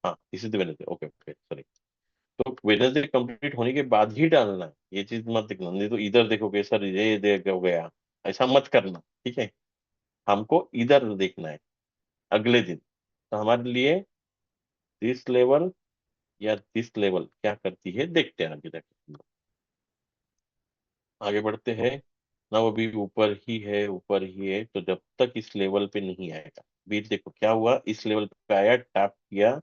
हाँ this is the Wednesday, okay okay sorry. तो वेडनेसडे कंप्लीट होने के बाद ही डालना है, ये चीज मत देखना, नहीं तो इधर देखोगे सर ये देख हो गया, ऐसा मत करना, ठीक है। हमको इधर देखना है अगले दिन। तो हमारे लिए दिस लेवल या दिस लेवल क्या करती है देखते हैं आगे जाके। आगे बढ़ते हैं ना, वो भी ऊपर ही है ऊपर ही है, तो जब तक इस लेवल पे नहीं आएगा। बीच देखो क्या हुआ, इस लेवल पे आया, टैप किया,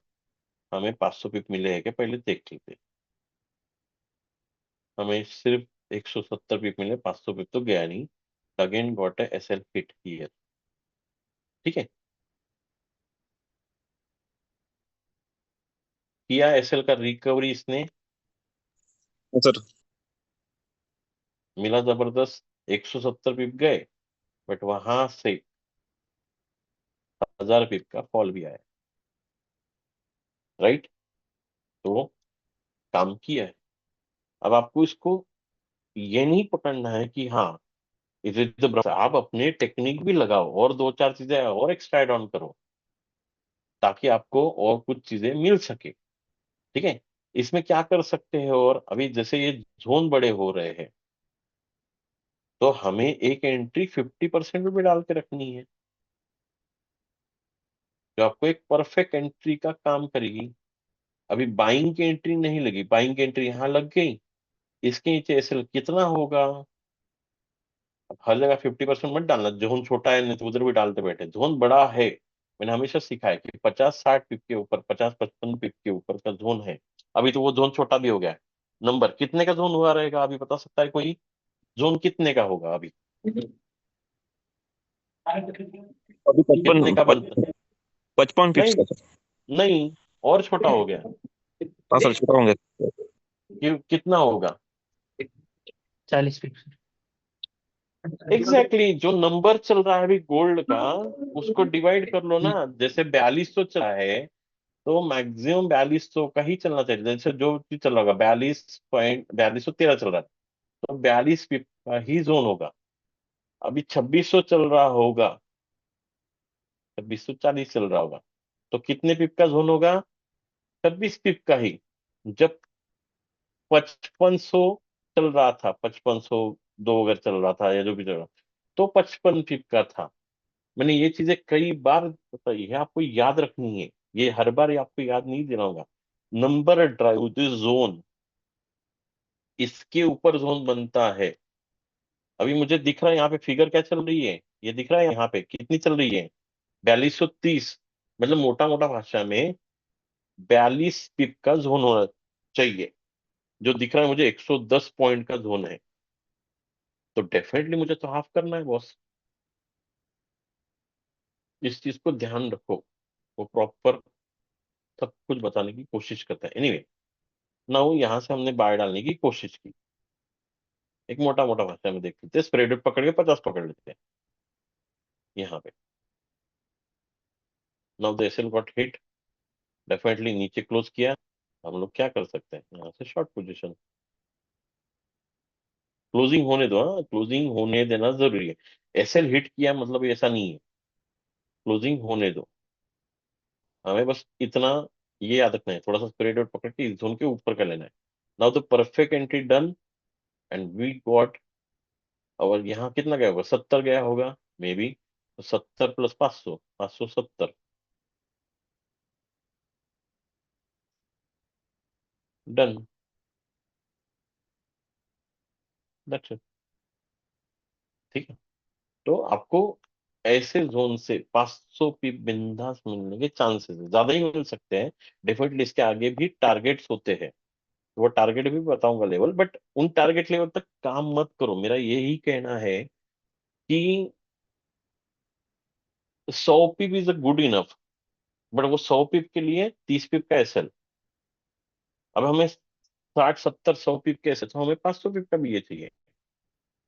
हमें 500 पिप मिले हैं क्या पहले देख लेते हैं। हमें सिर्फ 170 पिप मिले, 500 पिप तो गया नहीं। Again got A S L hit here, ठीक है। किया एस एल का रिकवरी इसने, सर। मिला जबरदस्त, 170 पिप गए, बट वहां से 1000 पिप का फॉल भी आया, राइट। तो काम किया है। अब आपको इसको ये नहीं पकड़ना है कि हाँ इज इट द, आप अपने टेक्निक भी लगाओ और दो चार चीजें और एक्स्ट्रा ऐड ऑन करो, ताकि आपको और कुछ चीजें मिल सके, ठीक है। इसमें क्या कर सकते हैं, और अभी जैसे ये जोन बड़े हो रहे हैं, तो हमें एक एंट्री 50% भी डाल के रखनी है, जो आपको एक परफेक्ट एंट्री का काम करेगी। अभी बाइंग की एंट्री नहीं लगी, बाइंग की एंट्री यहां लग गई, इसके नीचे एसएल कितना होगा। अब हर जगह 50% मत डालना, जोन छोटा है नहीं तो उधर भी डालते बैठे, जोन बड़ा है। मैंने हमेशा सीखा है कि 50-60 पिप के ऊपर, 50-55 पिप के ऊपर का जोन है। अभी तो वो जोन छोटा भी हो गया है। नंबर कितने का जोन हुआ रहेगा अभी बता सकता है कोई, जोन कितने का होगा अभी, अभी कितने पचपन का बनता। 55 पिप्स नहीं का सर। नहीं, और छोटा हो गया। हाँ सर, छोटा होंगे। कितना होगा 40 फीट। एग्जैक्टली exactly, जो नंबर चल रहा है अभी गोल्ड का, उसको डिवाइड कर लो ना। जैसे 4200 चला है, तो मैक्सिमम 4200 का ही चलना चाहिए। जैसे जो चीज चल रहा होगा 42.4213 चल रहा है, तो 42 पिप का ही जोन होगा। अभी 2600 चल रहा होगा, 2640 चल रहा होगा, तो कितने पिप का जोन होगा, 26 पिप का ही। जब 5500 चल रहा था, 5502 अगर चल रहा था या जो भी चल रहा, तो 55 पिप का था। मैंने ये चीजें कई बार बताई है, आपको याद रखनी है, ये हर बार ये आपको याद नहीं देना होगा। नंबर ड्राइव जोन, इसके ऊपर जोन बनता है। अभी मुझे दिख रहा है यहाँ पे फिगर क्या चल रही है, ये दिख रहा है यहाँ पे कितनी चल रही है, 4230। मतलब मोटा मोटा भाषा में 42 पिप का जोन होना चाहिए। जो दिख रहा है मुझे 110 पॉइंट का जोन है, तो डेफिनेटली मुझे तो हाफ करना है बॉस। इस चीज को ध्यान रखो, वो प्रॉपर सब कुछ बताने की कोशिश करता है। एनीवे, ना वो यहाँ से हमने बाय डालने की कोशिश की, एक मोटा मोटा भाषा में देख लेते हैं, स्प्रेड पकड़ के 50 पकड़ लेते हैं यहाँ पे। Now the SL got hit, definitely नीचे क्लोज किया। हम लोग क्या कर सकते हैं, यहाँ से शॉर्ट पोजीशन, क्लोजिंग होने दो, हाँ क्लोजिंग होने देना जरूरी है। एसएल हिट किया मतलब ऐसा नहीं है, क्लोजिंग होने दो। हमें बस इतना ये याद रखना है, थोड़ा सा स्प्रेड आउट पकड़ के इस जोन के ऊपर कर लेना है। Now the perfect entry done, and we got, और यहाँ कितना गया होगा, 70 गया होगा मे बी, तो 70 प्लस 500, 570 डन, दैट्स इट, ठीक है। तो आपको ऐसे जोन से 500 पिप बिंदास मिलने के चांसेस है, ज्यादा ही मिल सकते हैं। डेफिनेटली इसके आगे भी टारगेट्स होते हैं, तो वो टारगेट भी बताऊंगा लेवल, बट उन टारगेट लेवल तक काम मत करो, मेरा यही कहना है कि 100 pip is a good enough, but वो 100 पिप के लिए 30 पिप का एसएल। अब हमें 60 70 100 पिप के एसएल, तो हमें 500 पिप का भी ये चाहिए,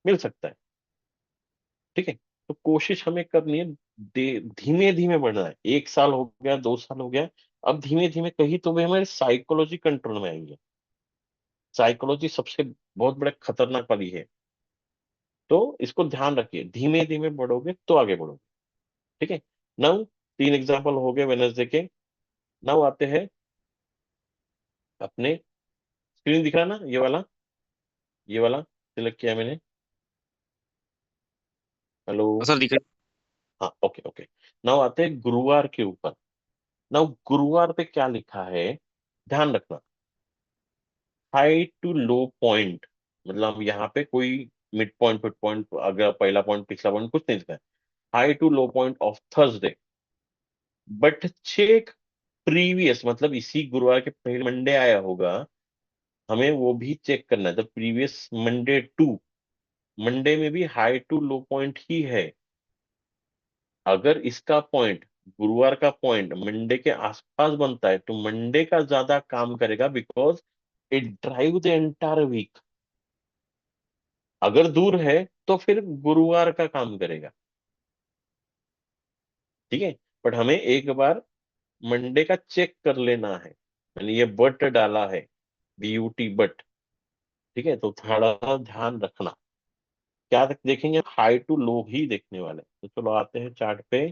मिल सकता है, ठीक है। तो कोशिश हमें करनी है, धीमे धीमे बढ़ना है। 1 साल हो गया, 2 साल हो गया, अब धीमे धीमे कहीं तो भी हमारी साइकोलॉजी कंट्रोल में आएंगे। साइकोलॉजी सबसे बहुत बड़े खतरनाक वाली है, तो इसको ध्यान रखिए, धीमे धीमे बढ़ोगे तो आगे बढ़ोगे, ठीक है। नाउ 3 एग्जाम्पल हो गए वेनसडे के। नाउ आते हैं अपने स्क्रीन दिख रहा ना, ये वाला सिलेक्ट किया मैंने। हेलो। हाँ सर, दिख रहा हाँ, ओके ओके। नाउ आते हैं गुरुवार के ऊपर। नाउ गुरुवार पे क्या लिखा है, ध्यान रखना। हाई टू लो पॉइंट, मतलब यहाँ पे कोई मिड पॉइंट फिट पॉइंट, अगर पहला पॉइंट पिछला पॉइंट कुछ नहीं लिखा है। High to low point of Thursday, but check previous, मतलब इसी गुरुवार के पहले मंडे आया होगा, हमें वो भी चेक करना है। तो प्रीवियस मंडे टू, मंडे में भी हाई टू लो पॉइंट ही है। अगर इसका पॉइंट, गुरुवार का पॉइंट मंडे के आसपास बनता है, तो मंडे का ज्यादा काम करेगा, because it drive the entire week. अगर दूर है तो फिर गुरुवार का काम करेगा, ठीक है। बट हमें एक बार मंडे का चेक कर लेना है। मैंने ये बट डाला है, BUT बट, ठीक है। तो थोड़ा ध्यान रखना। क्या देखेंगे, हाई टू लो ही देखने वाले। तो चलो आते हैं चार्ट पे।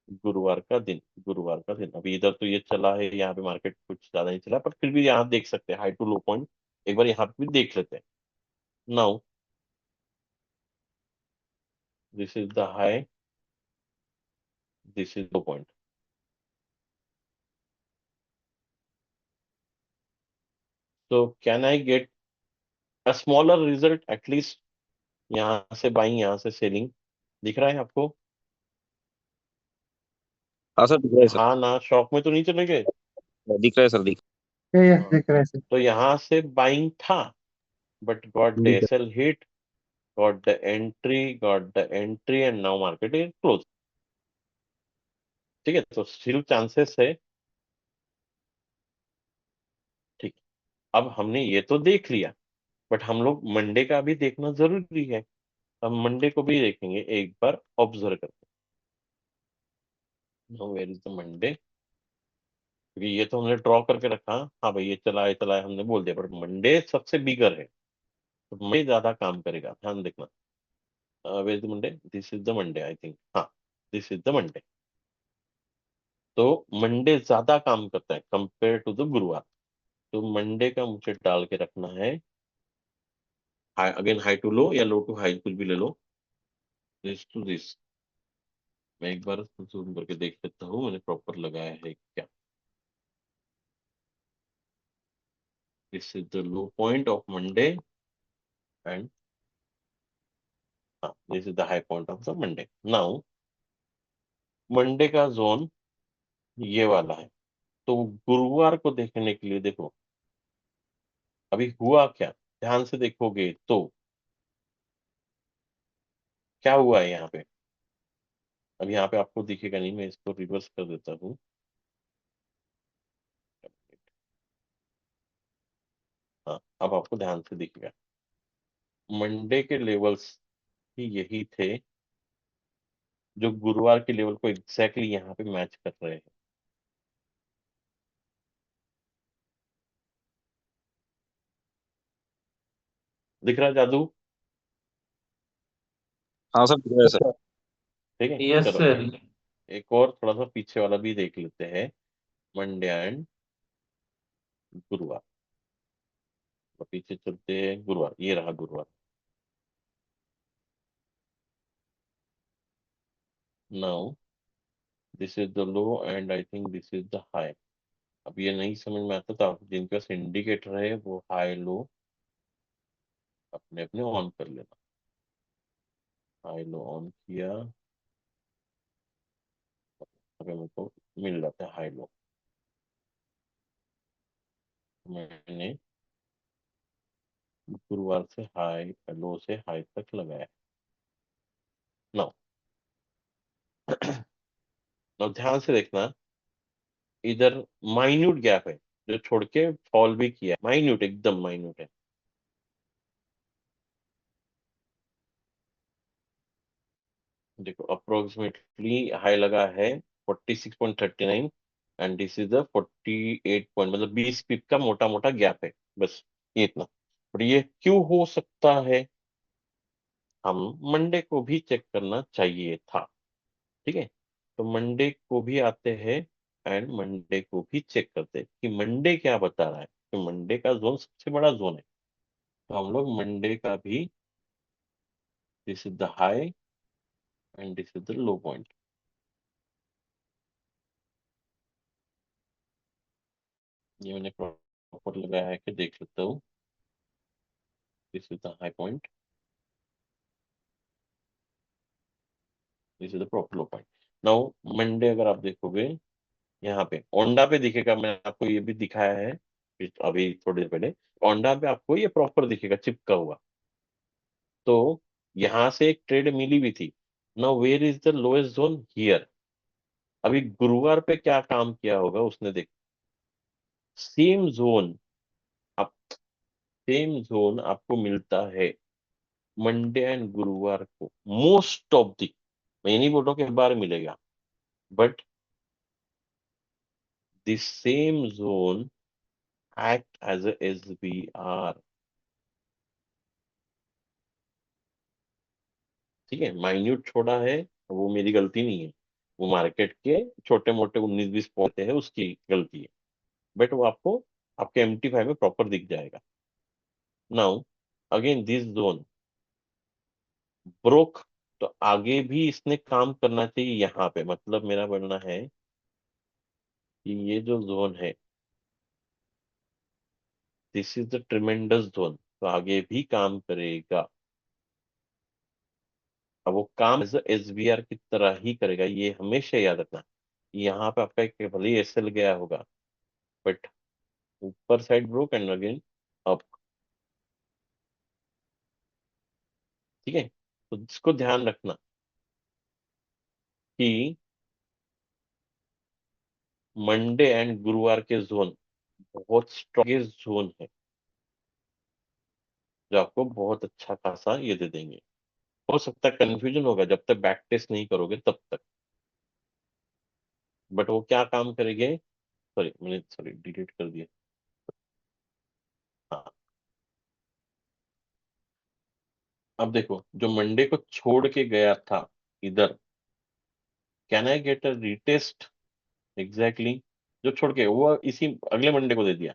गुरुवार का दिन, गुरुवार का दिन अभी इधर तो ये चला है, यहाँ पे मार्केट कुछ ज्यादा नहीं चला, पर फिर भी यहाँ देख सकते हैं हाई टू लो पॉइंट। एक बार यहाँ पे भी देख लेते हैं। Now this is the high, this is the point. तो can I get a smaller result at least? यहाँ से बाइंग, यहाँ से सेलिंग, दिख रहा है आपको? हाँ सर, दिख रहा है सर। हाँ ना, शॉप में तो नहीं चले गए? दिख रहा है सर, दिख यस, हाँ। दिख रहा है सर। तो यहाँ से बाइंग था, बट गॉट द दिख रहा SL hit, got the entry and now market is closed। ठीक है, तो स्टिल चांसेस है। ठीक। अब हमने ये तो देख लिया, बट हम लोग मंडे का भी देखना जरूरी है। हम मंडे को भी देखेंगे, एक बार ऑब्जर्व करते हैं। वेयर इज द मंडे, क्योंकि ये तो हमने ड्रॉ करके रखा। हाँ भाई, ये चला है हमने बोल दिया, बट मंडे सबसे बिगर है, तो मंडे ज्यादा काम करेगा, ध्यान देखना। Where is the Monday, this is the Monday I think, हाँ, दिस इज द मंडे। तो मंडे ज्यादा काम करता है कंपेयर टू द गुरुवार। तो मंडे का मुझे डाल के रखना है, अगेन हाई टू लो या लो टू हाई, कुछ भी ले लो। दिस टू दिस, मैं एक बार जूम करके देख लेता हूँ मैंने प्रॉपर लगाया है क्या। This is the low point of Monday and, हाँ, this is the high point of the Monday. Now Monday का जोन ये वाला है। तो गुरुवार को देखने के लिए देखो, अभी हुआ क्या, ध्यान से देखोगे तो क्या हुआ है यहाँ पे। अब यहाँ पे आपको दिखेगा नहीं, मैं इसको रिवर्स कर देता हूँ। हाँ, अब आपको ध्यान से दिखेगा। मंडे के लेवल्स ही यही थे, जो गुरुवार के लेवल को एग्जैक्टली यहाँ पे मैच कर रहे हैं। दिख रहा है जादू? हाँ सर, दिख रहा है सर। ठीक है, यस चलो सर। एक और थोड़ा सा पीछे वाला भी देख लेते हैं। मंडे एंड गुरुवार, तो पीछे चलते हैं। गुरुवार, ये रहा गुरुवार। Now this is the low and I think this is the high. अब ये नहीं समझ में आता, तो आप जिनके पास इंडिकेटर है वो हाई लो अपने अपने ऑन कर लेना। हाई लो ऑन किया, अगर मेरे को मिल जाता है हाई लो, मैंने गुरुवार से हाई, लो से हाई तक लगाया। नाउ नाउ ध्यान से देखना, इधर माइन्यूट गैप है, जो छोड़ के फॉल भी किया, माइन्यूट, एकदम माइन्यूट है। देखो अप्रोक्सीमेटली हाई लगा है 46.39, and this is the 48 point, मतलब 20 पिप का मोटा मोटा गैप है, बस ये इतना। बट ये क्यों हो सकता है, हम मंडे को भी चेक करना चाहिए था। ठीक है, तो मंडे को भी आते हैं। एंड मंडे को भी चेक करते हैं कि मंडे क्या बता रहा है। तो मंडे का जोन सबसे बड़ा जोन है, तो हम लोग मंडे का भी, this is the high and this is the low point. ये मैंने प्रॉपर लगाया है कि देख सकता हूँ। This is the high point, this is the proper low point. Now Monday अगर आप देखोगे यहाँ पे ओंडा पे दिखेगा, मैंने आपको ये भी दिखाया है अभी थोड़ी देर पहले। ओंडा पे आपको ये प्रॉपर दिखेगा चिपका हुआ। तो यहां से एक ट्रेड मिली भी थी। Now where is the lowest zone here. अभी गुरुवार पे क्या काम किया होगा उसने, देख सेम जोन, आप सेम जोन आपको मिलता है मंडे एंड गुरुवार को मोस्ट ऑफ दी। मैं ये नहीं बोल रहा हूँ कि हर बार मिलेगा, but this same zone act as a SBR। ठीक है, माइन्यूट छोड़ा है, वो मेरी गलती नहीं है, वो मार्केट के छोटे मोटे 19-20 पॉइंट है उसकी गलती है। बट वो आपको आपके MT5 में प्रॉपर दिख जाएगा। Now again this zone broke, तो आगे भी इसने काम करना चाहिए यहाँ पे। मतलब मेरा बोलना है कि ये जो जोन है, this is the tremendous zone, तो आगे भी काम करेगा। अब वो काम एज SBR की तरह ही करेगा, ये हमेशा याद रखना। यहाँ पे आपका एक भले ही SL गया होगा, बट ऊपर side broke and again up. ठीक है, तो इसको ध्यान रखना कि मंडे एंड गुरुवार के जोन बहुत स्ट्रॉन्गेस्ट जोन है, जो आपको बहुत अच्छा खासा ये दे देंगे। हो सकता है कंफ्यूजन होगा जब तक बैक टेस्ट नहीं करोगे तब तक, बट वो क्या काम करेंगे। सॉरी मैंने सॉरी डिलीट कर दिया। हाँ, अब देखो जो मंडे को छोड़ के गया था इधर, can I get a retest exactly. जो छोड़ के वो इसी अगले मंडे को दे दिया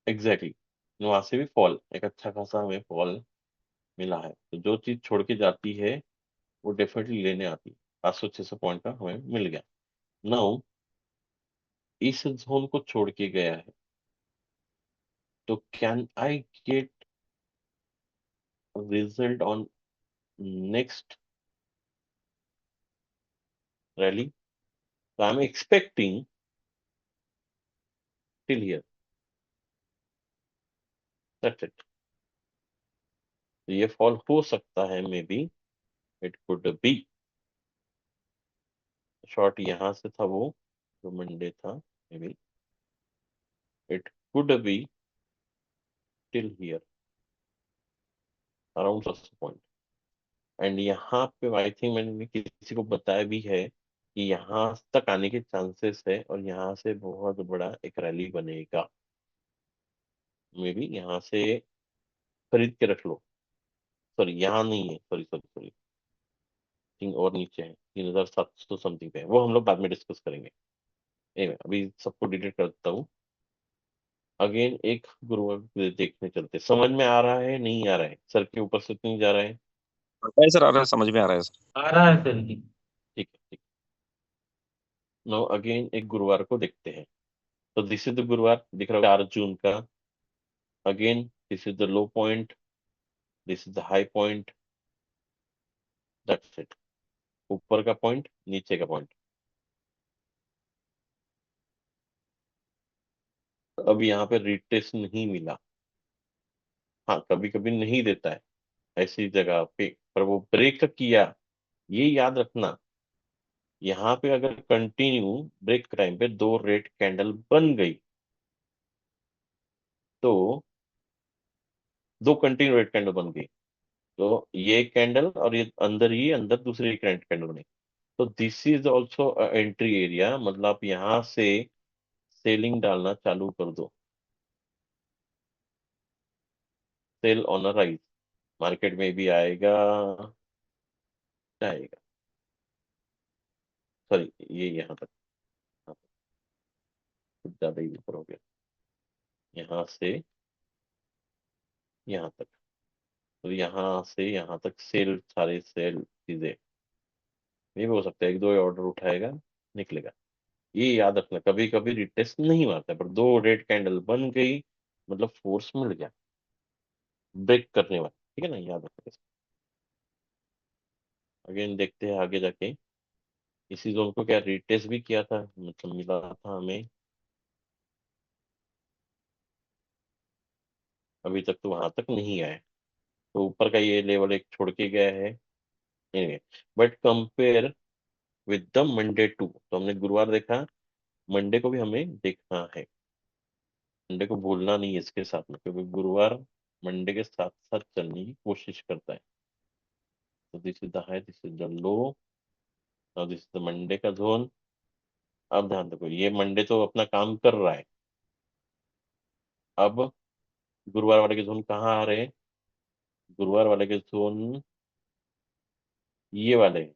एग्जैक्टली, वहां से भी फॉल, एक अच्छा खासा हमें फॉल मिला है। तो जो चीज छोड़ के जाती है वो डेफिनेटली लेने आती है। 500-600 पॉइंट का हमें मिल गया। नाउ इस जोन को छोड़ के गया है, तो can I get result on next rally. तो I am expecting till here, that's it. तो ये फॉल हो सकता है, maybe it could be short यहां से था वो जो मंडे था, maybe it could be till here around 100 point. And यहाँ पे आई थिंक मैंने किसी को बताया भी है कि यहाँ तक आने के चांसेस है और यहाँ से बहुत बड़ा एक रैली बनेगा। मे बी यहाँ से खरीद के रख लो। सॉरी यहाँ नहीं है, सॉरी सॉरी सॉरी, थिंक और नीचे है, 3700 समथिंग पे है। वो हम लोग बाद में डिस्कस करेंगे। अभी सबको डिलीट कर देता हूँ। अगेन एक गुरुवार देखने चलते, समझ में आ रहा है नहीं आ रहा है, सर के ऊपर से तो नहीं जा रहा है। आता है सर, आ रहा है, समझ में आ रहा है सर। आ रहा है सर जी। ठीक है ठीक। नो अगेन एक गुरुवार को देखते हैं। तो दिस इज द गुरुवार दिख रहा है 4 जून का। Again this is the low point, this is the high point, that's it. ऊपर का पॉइंट, नीचे का पॉइंट। अब यहाँ पे रिटेस्ट नहीं मिला। हाँ कभी कभी नहीं देता है ऐसी जगह पे, पर वो ब्रेक किया, ये याद रखना। यहाँ पे अगर कंटिन्यू ब्रेक टाइम पे 2 रेड कैंडल बन गई, तो 2 कंटिन्यू रेड कैंडल बन गई, तो ये कैंडल और ये अंदर ही अंदर दूसरी कैंडल बनी। तो this is also entry area, मतलब आप यहाँ से सेलिंग डालना चालू कर दो। Sell on a rise, market में भी आएगा जाएगा। सॉरी ये यहाँ तक, ज्यादा ही ऊपर हो गया, यहाँ से यहाँ तक। तो यहाँ से यहाँ तक सेल, सारे सेल चीजें, ये भी हो सकता है एक दो ऑर्डर उठाएगा, निकलेगा। ये याद रखना, कभी कभी रिटेस्ट नहीं मारता, पर दो रेड कैंडल बन गई मतलब फोर्स मिल गया ब्रेक करने वाला, ठीक है ना, याद रखना। अगेन देखते हैं आगे जाके, इसी जोन को क्या रिटेस्ट भी किया था, मतलब मिला था हमें, अभी तक तो वहां तक नहीं आए। तो ऊपर का ये लेवल एक छोड़ के गया है, नहीं, but compare with the Monday too, तो हमने गुरुवार देखा, मंडे को भी हमें देखना है, मंडे को भूलना नहीं है इसके साथ में, क्योंकि गुरुवार मंडे के साथ साथ चलने की कोशिश करता है। तो this is the high, this is the लो, और दिस इज द मंडे का जोन। अब ध्यान रखो, ये मंडे तो अपना काम कर रहा है। अब गुरुवार वाले के जोन कहाँ आ रहे हैं, गुरुवार वाले के जोन ये वाले हैं,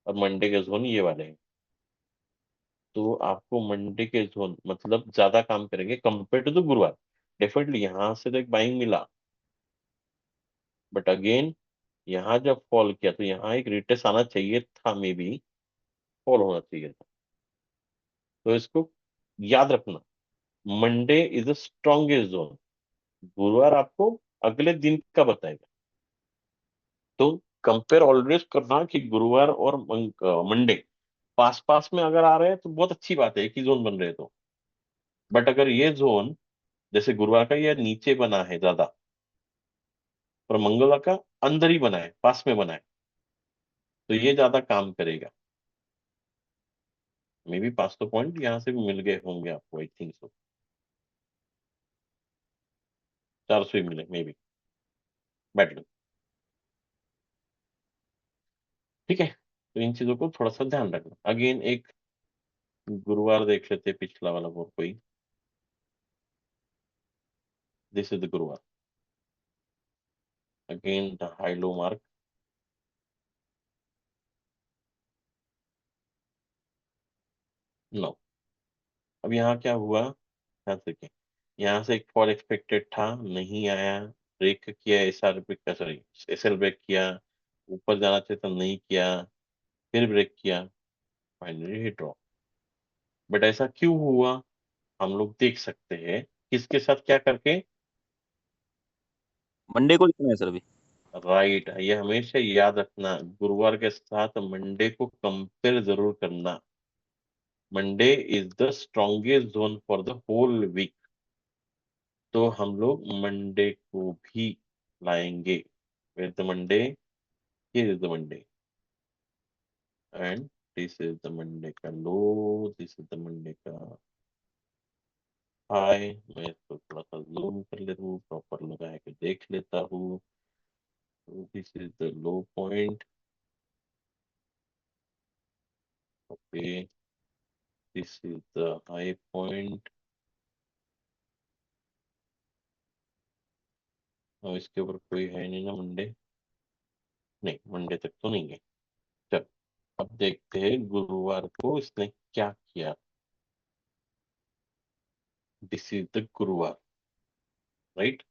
और मंडे के जोन ये वाले हैं। तो आपको मंडे के जोन मतलब ज्यादा काम करेंगे कंपेयर टू द गुरुवार। डेफिनेटली यहाँ से तो एक बाइंग मिला, बट अगेन यहाँ जब फॉल किया तो यहाँ एक रिटेस्ट आना चाहिए था, मे बी फॉल होना चाहिए था। तो इसको याद रखना, Monday is the strongest zone, गुरुवार आपको अगले दिन का बताएगा। तो कंपेयर ऑलवेज करना कि गुरुवार और मंडे पास पास में अगर आ रहे हैं तो बहुत अच्छी बात है, एक ही जोन बन रहे हैं तो। बट अगर ये जोन जैसे गुरुवार का ये नीचे बना है ज्यादा, और मंगलवार का अंदर ही बना है, पास में बना है, तो ये ज्यादा काम करेगा। मे बी 500 पॉइंट यहाँ से भी मिल गए होंगे आपको, आई थिंक सो, 400 ही मिले मे बी, बैठ। ठीक है, तो इन चीजों को थोड़ा सा ध्यान रखना। अगेन एक गुरुवार देख लेते हैं, पिछला वाला वो कोई, दिस इज द गुरुवार, again the high low mark, no. अब यहाँ क्या हुआ, ध्यान से देखिए, यहाँ से एक फॉल एक्सपेक्टेड था, नहीं आया, ब्रेक किया, एस आर ब्रेक का, सॉरी एस एल ब्रेक किया, ऊपर जाना चाहिए तो नहीं किया, फिर ब्रेक किया, फाइनली हिट ड्रॉप। बट ऐसा क्यों हुआ, हम लोग देख सकते हैं किसके साथ क्या करके। मंडे को लिखना है सर अभी। राइट, ये हमेशा याद रखना, गुरुवार के साथ मंडे को कंपेयर जरूर करना। Monday is the strongest zone for the whole week, तो हम लोग मंडे को भी लाएंगे। With the Monday, here is the Monday, and this is the Monday का low, this is the Monday का हाई। मैं इसको थोड़ा सा जूम कर लेता हूँ, प्रॉपर लगा के देख लेता हूँ। This is the low point, okay, this is the high point. और इसके ऊपर कोई है नहीं ना मंडे, नहीं मंडे तक तो नहीं है। चल, अब देखते हैं गुरुवार को इसने क्या किया। दिस इज द गुरुवार, राइट।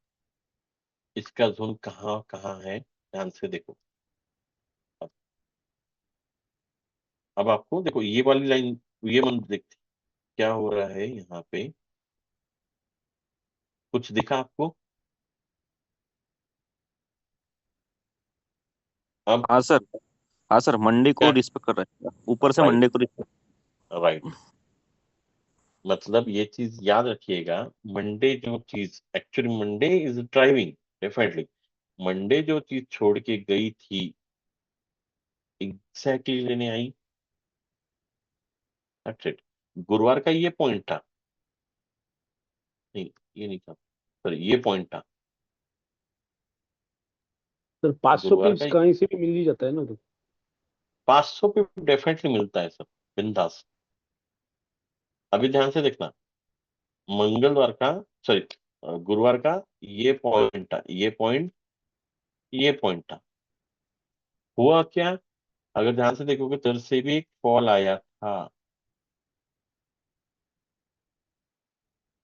इसका जोन कहाँ कहाँ है, ध्यान से देखो। अब अब आपको देखो ये वाली लाइन, ये मन देखते क्या हो रहा है यहाँ पे, कुछ दिखा आपको। अब हाँ सर, हाँ सर, मंडे को क्या, रिस्पेक्ट कर रहे हैं, ऊपर से राइट, मंडे को रिस्पेक्ट। राइट, मतलब ये चीज याद रखिएगा, मंडे जो चीज actually, Monday is driving, definitely Monday जो चीज छोड़ के गई थी एग्जैक्टली लेने आई, दैट्स इट। गुरुवार का ये पॉइंट था, नहीं ये नहीं था, सर ये पॉइंट था सर 500 गुरुवार पीस का। कहीं से भी मिल ही जाता है ना तो। 500 पे डेफिनेटली मिलता है सर, बिंदास। अभी ध्यान से देखना, मंगलवार का, सॉरी गुरुवार का ये पॉइंट था, ये पॉइंट, ये पॉइंट था। हुआ क्या, अगर ध्यान से देखोगे तो से भी एक फॉल आया था,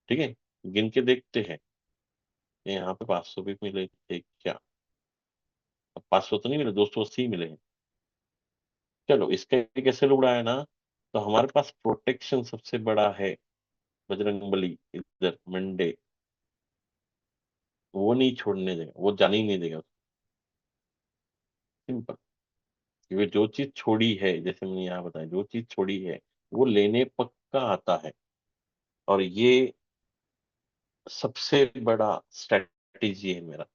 ठीक है, गिन के देखते हैं। यहाँ पे 500 भी मिले थे क्या? अब 500 तो नहीं मिले, 280 मिले हैं। चलो इसका कैसे उड़ाया ना, तो हमारे पास प्रोटेक्शन सबसे बड़ा है बजरंगबली, इधर मंडे, वो नहीं छोड़ने देगा, वो जाने ही नहीं देगा। सिंपल। क्योंकि जो चीज छोड़ी है, जैसे मैंने यहाँ बताया, जो चीज छोड़ी है वो लेने पक्का आता है। और ये सबसे बड़ा स्ट्रेटेजी है मेरा।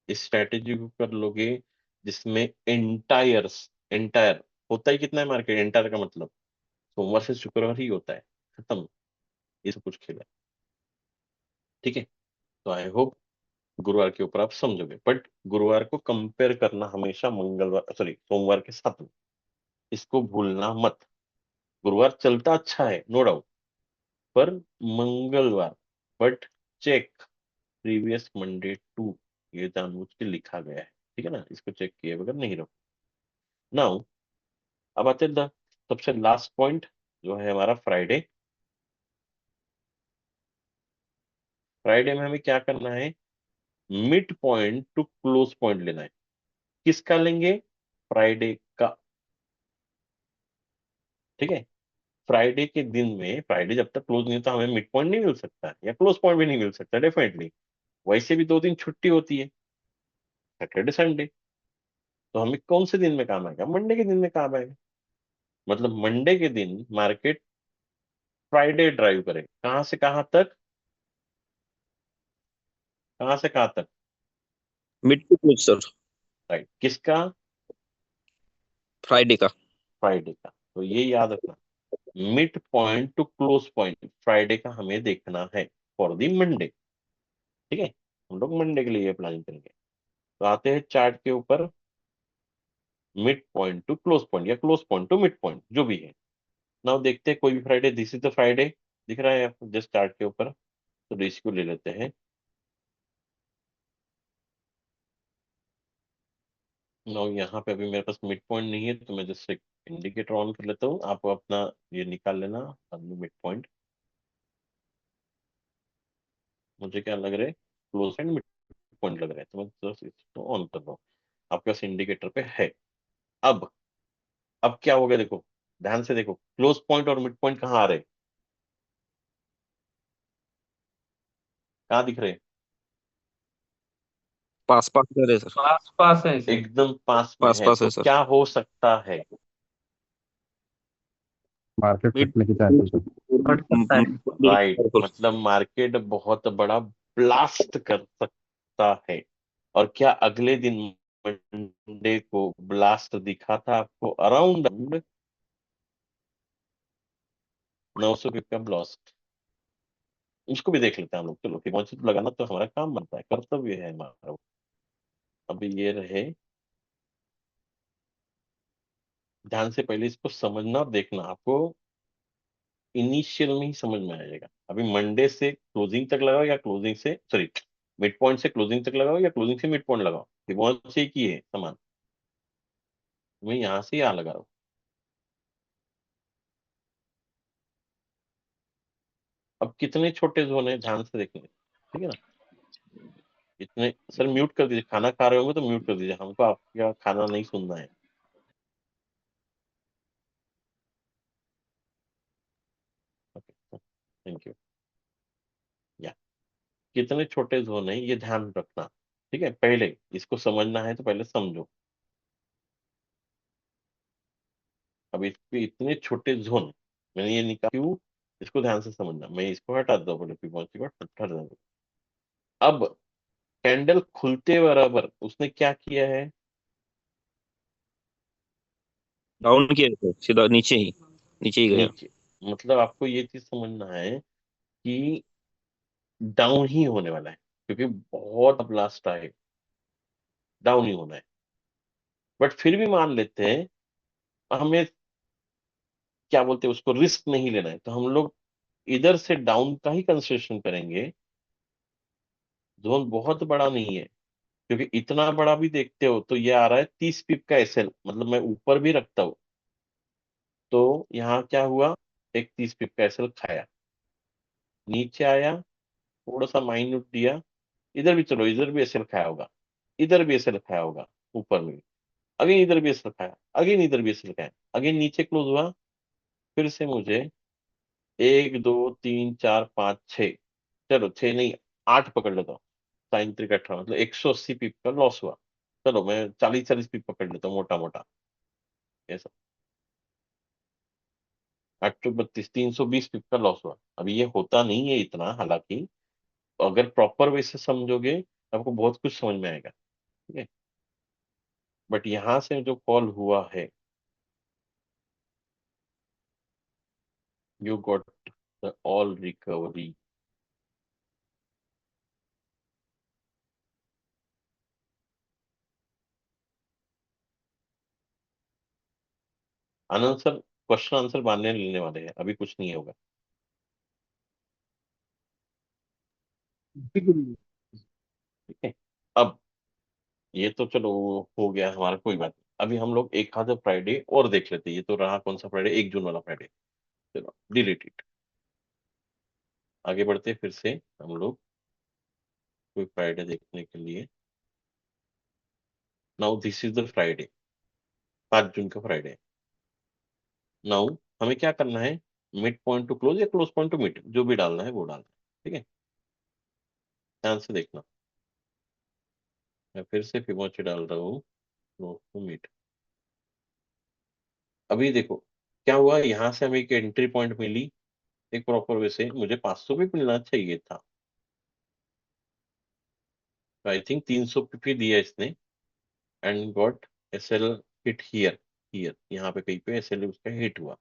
इस स्ट्रेटेजी को कर लोगे जिसमें एंटायर होता ही कितना है मार्केट, एंटायर का मतलब सोमवार से शुक्रवार ही होता है, खत्म। ये सब कुछ खेला है। ठीक है, तो आई होप गुरुवार के ऊपर आप समझोगे, बट गुरुवार को कंपेयर करना हमेशा मंगलवार, सॉरी, सोमवार के साथ में, इसको भूलना मत। गुरुवार चलता अच्छा है, नो डाउट, पर मंगलवार, but check previous Monday too, ये जानबूझ के लिखा गया है। ठीक है ना, इसको चेक किए बगैर नहीं रखो। नाउ अब आते हैं सबसे लास्ट पॉइंट, जो है हमारा फ्राइडे। फ्राइडे में हमें क्या करना है? Mid point to close point लेना है। किसका लेंगे? फ्राइडे का। ठीक है, फ्राइडे के दिन में, फ्राइडे जब तक क्लोज नहीं होता हमें मिड पॉइंट नहीं मिल सकता या क्लोज पॉइंट भी नहीं मिल सकता डेफिनेटली। वैसे भी 2 दिन छुट्टी होती है, सैटरडे संडे। तो हमें कौन से दिन में काम आएगा? मंडे के दिन में काम आएगा। मतलब मंडे के दिन मार्केट फ्राइडे ड्राइव करे, कहां से कहां तक? कहां से कहां तक? Mid to close sir. Right, किसका? फ्राइडे का। फ्राइडे का। तो ये याद रखना, mid point to close point Friday का हमें देखना है फॉर दी मंडे। ठीक है, हम लोग मंडे के लिए प्लानिंग करेंगे। तो आते हैं चार्ट के ऊपर, mid point to close point या close point to mid point, जो भी है। नाउ देखते हैं कोई भी Friday, this is the Friday, दिख रहा है आपको जस्ट चार्ट के ऊपर। तो इसको ले लेते हैं। नाउ यहाँ पे अभी मेरे पास मिड पॉइंट नहीं है, तो मैं जस्ट एक इंडिकेटर ऑन कर लेता हूँ, आप अपना ये निकाल लेना मिड पॉइंट। मुझे क्या लग रहा है? क्लोज एंड मिड पॉइंट लग रहा है, तो मैं जस्ट इसको ऑन कर रहा हूँ। आपके पास इंडिकेटर पे है। अब अब क्या हो गया देखो, ध्यान से देखो, क्लोज पॉइंट और मिड पॉइंट कहाँ आ रहे हैं? कहाँ दिख रहे हैं? पास पास कर रहे सर। पास पास है सर। एकदम पास में पास है। पास तो है सर। क्या हो सकता है? मार्केट मिड फटने की चांसेस है। बढ़ सकता है। राइट, मतलब मार्केट बहुत बड़ा ब्लास्ट कर सकता है। और क्या अगले दिन मंडे को ब्लास्ट दिखा था आपको? अराउंड 900 का ब्लास्ट। इसको भी देख लेते हैं हम लोग। चलो फिबोनाची तो लगाना तो हमारा काम बनता है, कर्तव्य है हमारा। अभी ये रहे, ध्यान से पहले इसको समझना और देखना, आपको इनिशियल में ही समझ में आ जाएगा। अभी मंडे से क्लोजिंग तक लगाओ या क्लोजिंग से, सॉरी, मिड पॉइंट से क्लोजिंग तक लगाओ या क्लोजिंग से मिड पॉइंट लगाओ, फिबोनाची एक ही है समान। मैं यहाँ से यहाँ लगा रहा हूँ। अब कितने छोटे जोन है ध्यान से देखेंगे, ठीक है ना? इतने, सर म्यूट कर दीजिए, खाना खा रहे होंगे तो म्यूट कर दीजिए, हमको आपका खाना नहीं सुनना है। Okay, thank you. या कितने छोटे जोन है ये ध्यान रखना। ठीक है, पहले इसको समझना है तो पहले समझो। अब इसके इतने छोटे जोन मैंने ये निकाल क्यों, इसको ध्यान से समझना। मैं इसको हटा देता हूँ, बोले फिबोनाची को हटा देता हूँ। अब कैंडल खुलते बराबर उसने क्या किया है? डाउन किया सर, सीधा नीचे ही गया। नीचे। मतलब आपको ये चीज समझना है कि डाउन ही होने वाला है, क्योंकि बहुत ब्लास्ट आए, डाउन ही होना है। बट फिर भी मान लेते हैं, हमें क्या बोलते हैं उसको, रिस्क नहीं लेना है, तो हम लोग इधर से डाउन का ही कंसिडरेशन करेंगे। जोन बहुत बड़ा नहीं है, क्योंकि इतना बड़ा भी देखते हो तो ये आ रहा है 30 पिप का एसएल, मतलब मैं ऊपर भी रखता हूँ तो यहाँ क्या हुआ, एक 30 पिप का एसएल खाया। नीचे आया, थोड़ा सा माइन्यूट दिया, इधर भी चलो, इधर भी एसएल खाया होगा, इधर भी एसएल खाया होगा, ऊपर में भी अगेन इधर भी एसएल खाया, अगेन इधर भी एसएल खाया, अगेन नीचे क्लोज हुआ, फिर से मुझे 1 2 3 4 5 6, चलो 6 नहीं 8 पकड़ लेता हूँ, साइन 3 का 18 मतलब 180 पिप का लॉस हुआ। चलो मैं 40 पिप पकड़ लेता हूँ मोटा मोटा, ऐसा 8 32 320 पिप का लॉस हुआ। अभी ये होता नहीं है इतना, हालांकि अगर प्रॉपर वे से समझोगे आपको बहुत कुछ समझ में आएगा, ठीक है। बट यहां से जो कॉल हुआ है, you got the all recovery. Anand sir question answer मानने लेने वाले हैं, अभी कुछ नहीं होगा। ठीक है। ठीक है, अब ये तो चलो हो गया हमारा, कोई बात नहीं। अभी हम लोग एक आधा फ्राइडे और देख लेते हैं। ये तो रहा कौन सा फ्राइडे, 1 जून वाला फ्राइडे। चलो डिलीट इट, आगे बढ़ते हैं फिर से हम लोग कोई फ्राइडे देखने के लिए। Now this is the Friday, 5 जून का फ्राइडे। नाउ हमें क्या करना है, मिड पॉइंट टू क्लोज या क्लोज पॉइंट टू मिड, जो भी डालना है वो डालना है, ठीक है। ध्यान से देखना, मैं फिर से फिबोनाची डाल रहा हूँ, क्लोज टू मिड। अभी देखो क्या हुआ, यहाँ से हमें एक एंट्री पॉइंट मिली, एक प्रॉपर वे से मुझे 500 भी मिलना चाहिए था। आई थिंक 300 भी दिया इसने, and got SL hit here, here यहाँ पे कहीं पे एसएल उसका हिट हुआ।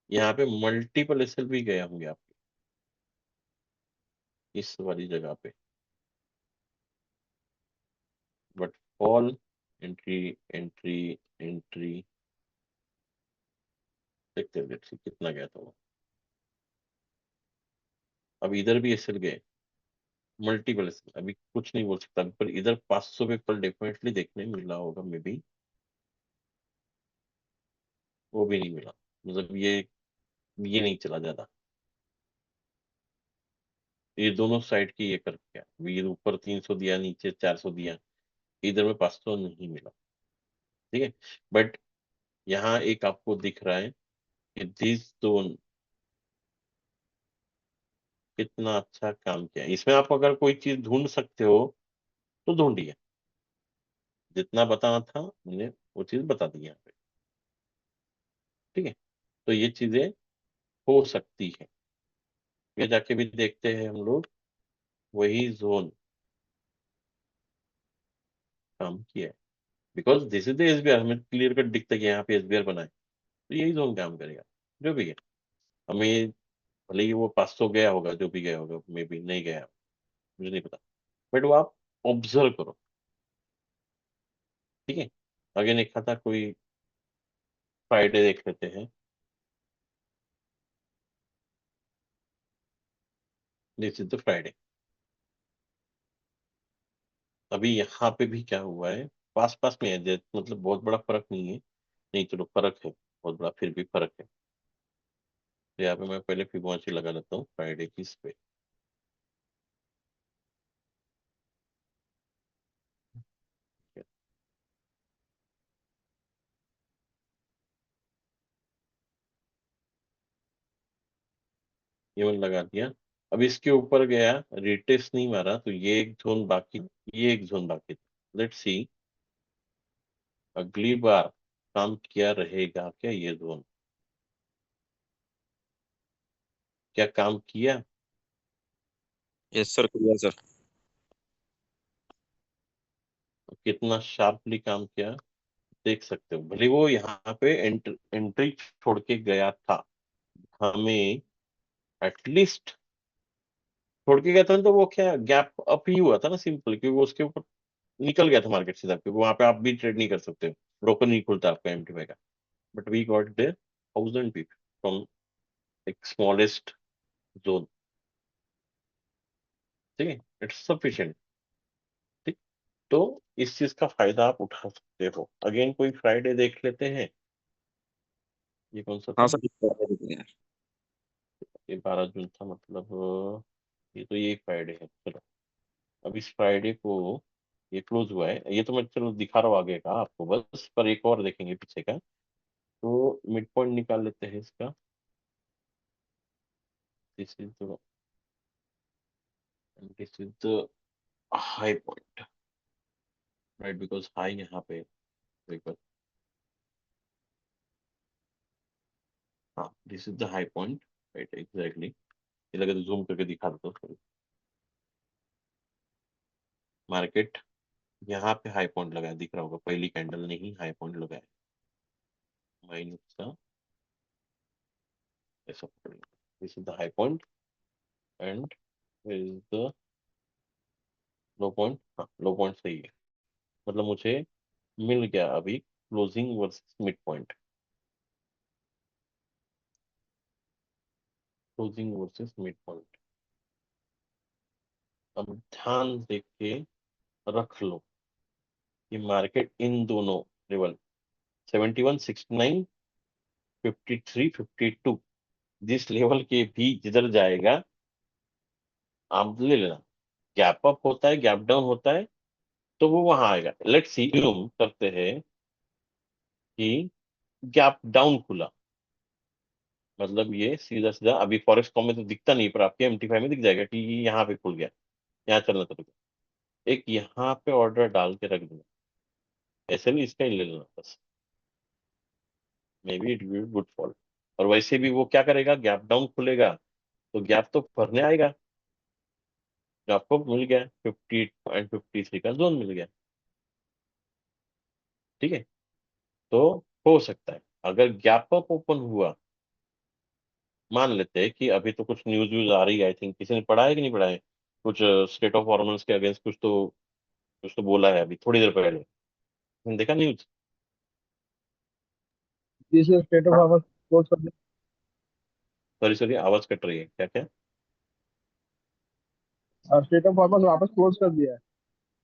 यहाँ पे मल्टीपल एसएल भी गए होंगे आपके इस वाली जगह पे, but fall entry entry entry, देखते हैं कितना गया था वो। अब इधर भी एसएल गए, मल्टीपल एसएल, अभी कुछ नहीं बोल सकता, पर इधर 500 पे कल डेफिनेटली देखने मिला होगा मे बी, वो भी नहीं मिला। मतलब ये नहीं चला ज्यादा, ये दोनों साइड की ये कर गया। ये ऊपर 300 दिया, नीचे 400 दिया, इधर में 500 नहीं मिला, ठीक है। बट यहाँ एक आपको दिख रहा है कि दिस जोन कितना अच्छा काम किया। इसमें आप अगर कोई चीज ढूंढ सकते हो तो ढूंढिए, जितना बताना था मैंने वो चीज बता दी यहाँ पे, ठीक है। तो ये चीजें हो सकती है, ये जाके भी देखते हैं हम लोग, वही जोन काम किया है, because this is the SBR, हमें क्लियर कट दिखता है कि यहाँ पे एसबीआर बना है, तो यही जोन काम करेगा जो भी है। हमें भले ही वो 500 गया होगा, जो भी गया होगा, मे बी नहीं गया, मुझे नहीं पता, बट वो आप ऑब्जर्व करो, ठीक है। आगे नहीं खाता, कोई फ्राइडे देख लेते हैं। This is the Friday. अभी यहाँ पे भी क्या हुआ है, पास पास में है, मतलब बहुत बड़ा फर्क नहीं है, नहीं चलो फर्क है बहुत बड़ा, फिर भी फर्क है। तो यहाँ पे मैं पहले फिबोनाची लगा लेता हूँ फ्राइडे की इस पे। ये मैंने लगा दिया। अब इसके ऊपर गया, रिटेस्ट नहीं मारा, तो ये एक जोन बाकी, ये एक जोन बाकी। लेट्स सी अगली बार काम किया रहेगा क्या ये जोन, क्या काम किया, यस सर, क्लियर सर। कितना शार्पली काम किया, देख सकते हो। भले वो यहाँ पे एंट्री छोड़ के गया था, हमें एटलीस्ट छोड़ के गया था ना, तो वो क्या गैप अप ही हुआ था ना, सिंपल, क्योंकि वो उसके ऊपर निकल गया था मार्केट सीधा, क्योंकि वहां पे आप भी ट्रेड नहीं कर सकते, ब्रोकर नहीं खुलता आपका एमटीवाई का। But we got the 1000 pip from एक स्मॉलेस्ट जोन, ठीक है, इट्स सफिशिएंट, ठीक। तो इस चीज का फायदा आप उठा सकते हो। अगेन कोई फ्राइडे देख लेते हैं, ये कौन सा हाँ था, सर। ये 12 जून था, मतलब ये तो ये फ्राइडे है। चलो अब इस फ्राइडे को ये क्लोज हुआ है, ये तो मैं चलो दिखा रहा हूँ आगे का आपको बस, पर एक और देखेंगे पीछे का। तो मिड पॉइंट निकाल लेते हैं इसका। This is the this is the high point, right, because high यहाँ पे बिकॉज हाँ this is the high point, right exactly. ये लगे तो जूम करके दिखा देता हूँ। मार्केट यहाँ पे हाई पॉइंट लगाया, दिख रहा होगा, पहली कैंडल ने ही हाई पॉइंट लगाया, माइनस का ऐसा पकड़ेंगे। This is the high point and is the low point. हाँ लो पॉइंट सही है, मतलब मुझे मिल गया अभी closing versus mid point, closing versus mid point. अब ध्यान देख के रख लो कि मार्केट इन दोनों लेवल 71, 69, 53, 52 जिस लेवल के भी जिधर जाएगा आप ले लेना। गैप अप होता है, गैप डाउन होता है, तो वो वहां आएगा। लेट्स सी, करते हैं कि गैप डाउन खुला, मतलब ये सीधा सीधा अभी फॉरेक्स कॉम में तो दिखता नहीं, पर आपके MT5 में दिख जाएगा कि ये यहाँ पे खुल गया, यहाँ चलना तो रुको। एक यहाँ पे ऑर्डर डाल के रख देना, ऐसे भी इसका ही ले लेना बस, may be it will good fall. और वैसे भी वो क्या करेगा, गैप डाउन खुलेगा तो गैप तो भरने आएगा। जो आपको मिल गया 50.53 का जोन मिल गया, ठीक है। तो हो सकता है अगर गैप अप ओपन हुआ, मान लेते हैं कि अभी तो कुछ न्यूज व्यूज आ रही है, आई थिंक किसी ने पढ़ा है कि नहीं पढ़ा है, कुछ स्टेट ऑफ हॉर्मोन्स के अगेंस्ट कुछ तो बोला है अभी थोड़ी देर पहले, आपने देखा news? This state of hour close कर दिया। सॉरी सॉरी, आवाज कट रही है, क्या क्या? और स्टेट ऑफ आवर वापस क्लोज कर दिया है।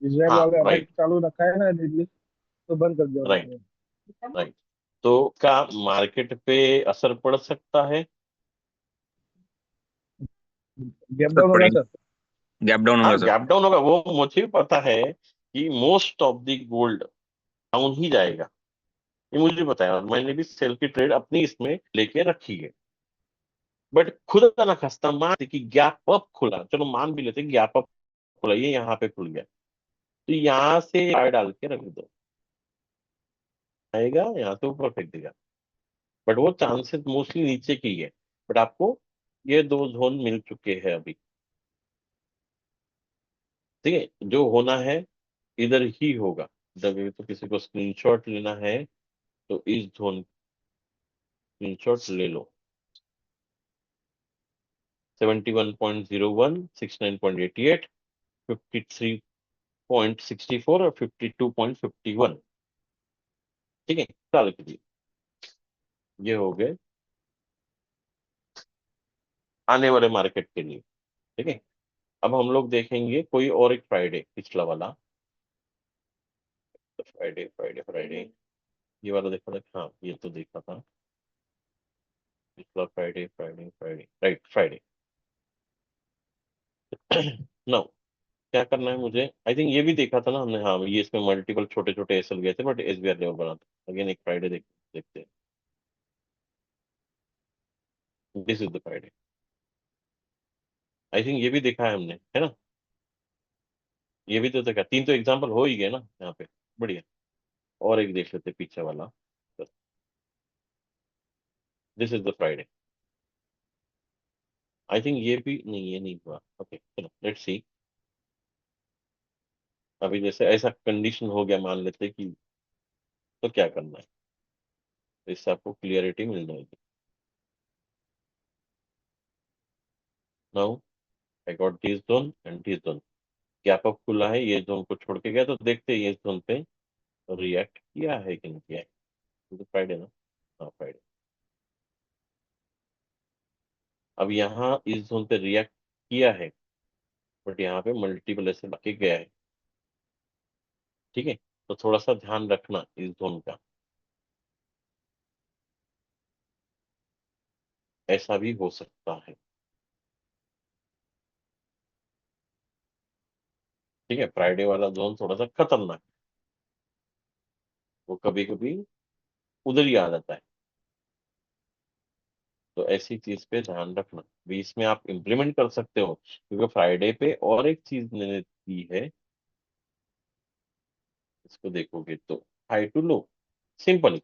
इसराइल हाँ वाले अटैक राइट, चालू रखा है ना दिल्ली, तो बंद कर दिया राइट, उन्होंने। राइट। तो क्या मार्केट पे असर पड़ सकता है? गैप सर डाउन होगा पड़ेगा, सर। गैप डाउन हाँ होगा सर। गैप डाउन होगा, वो मुझे भी पता है कि most of the gold down ही जाएगा, ये मुझे पता है, और मैंने भी सेल की ट्रेड अपनी इसमें लेके रखी है। बट खुदा ना खास्ता मान कि गैप अप खुला, चलो मान भी लेते गैप अप खुला, ये यहाँ पे खुल गया, तो यहाँ से आय डाल के रख दो, आएगा यहाँ से ऊपर फेंक देगा, बट वो चांसेस मोस्टली नीचे की है। बट आपको ये दो जोन मिल चुके हैं अभी, ठीक है, जो होना है इधर ही होगा। जब ये तो किसी को स्क्रीनशॉट लेना है तो इस जोन स्क्रीनशॉट ले लो, 71.01, 69.88, 53.64 और 52.51, ठीक है, डाल के दिए। ये हो गए आने वाले मार्केट के लिए, ठीक है। अब हम लोग देखेंगे कोई और एक फ्राइडे, पिछला वाला फ्राइडे, फ्राइडे ये वाला देखा था, हाँ ये तो देखा था पिछला Friday, Friday right, Friday. Now क्या करना है मुझे, आई थिंक ये भी देखा था ना हमने, हाँ ये इसमें मल्टीपल छोटे छोटे एसएल गए थे, बट SBR लेवल बना था। अगेन एक फ्राइडे देखते हैं। This is the Friday, I think ये भी देखा है हमने, है ना? ये भी तो देखा, तीन तो एग्जाम्पल हो ही गए ना यहाँ पे, बढ़िया। और एक देख लेते पीछे वाला, this is the Friday. I think ये भी नहीं, ये नहीं हुआ, ओके चलो लेट्स सी। अभी जैसे ऐसा कंडीशन हो गया, मान लेते कि, तो क्या करना है, तो इससे आपको क्लियरिटी मिल जाएगी। Now I got this zone and this zone, gap up खुला है, ये जोन को छोड़ के गया, तो देखते हैं ये जोन पे रिएक्ट किया है कि नहीं किया है। तो फ्राइडे ना, हाँ फ्राइडे। अब यहाँ इस जोन पे रिएक्ट किया है, बट यहाँ पे मल्टीपल ऐसे बाकी गया है, ठीक है। तो थोड़ा सा ध्यान रखना इस जोन का, ऐसा भी हो सकता है। ठीक है, फ्राइडे वाला जोन थोड़ा सा खतरनाक है, वो कभी कभी उधर ही आ जाता है। तो ऐसी चीज पे ध्यान रखना भी, इसमें आप इम्प्लीमेंट कर सकते हो, क्योंकि फ्राइडे पे और एक चीज मैंने की है, इसको देखोगे तो हाई टू लो, सिंपल।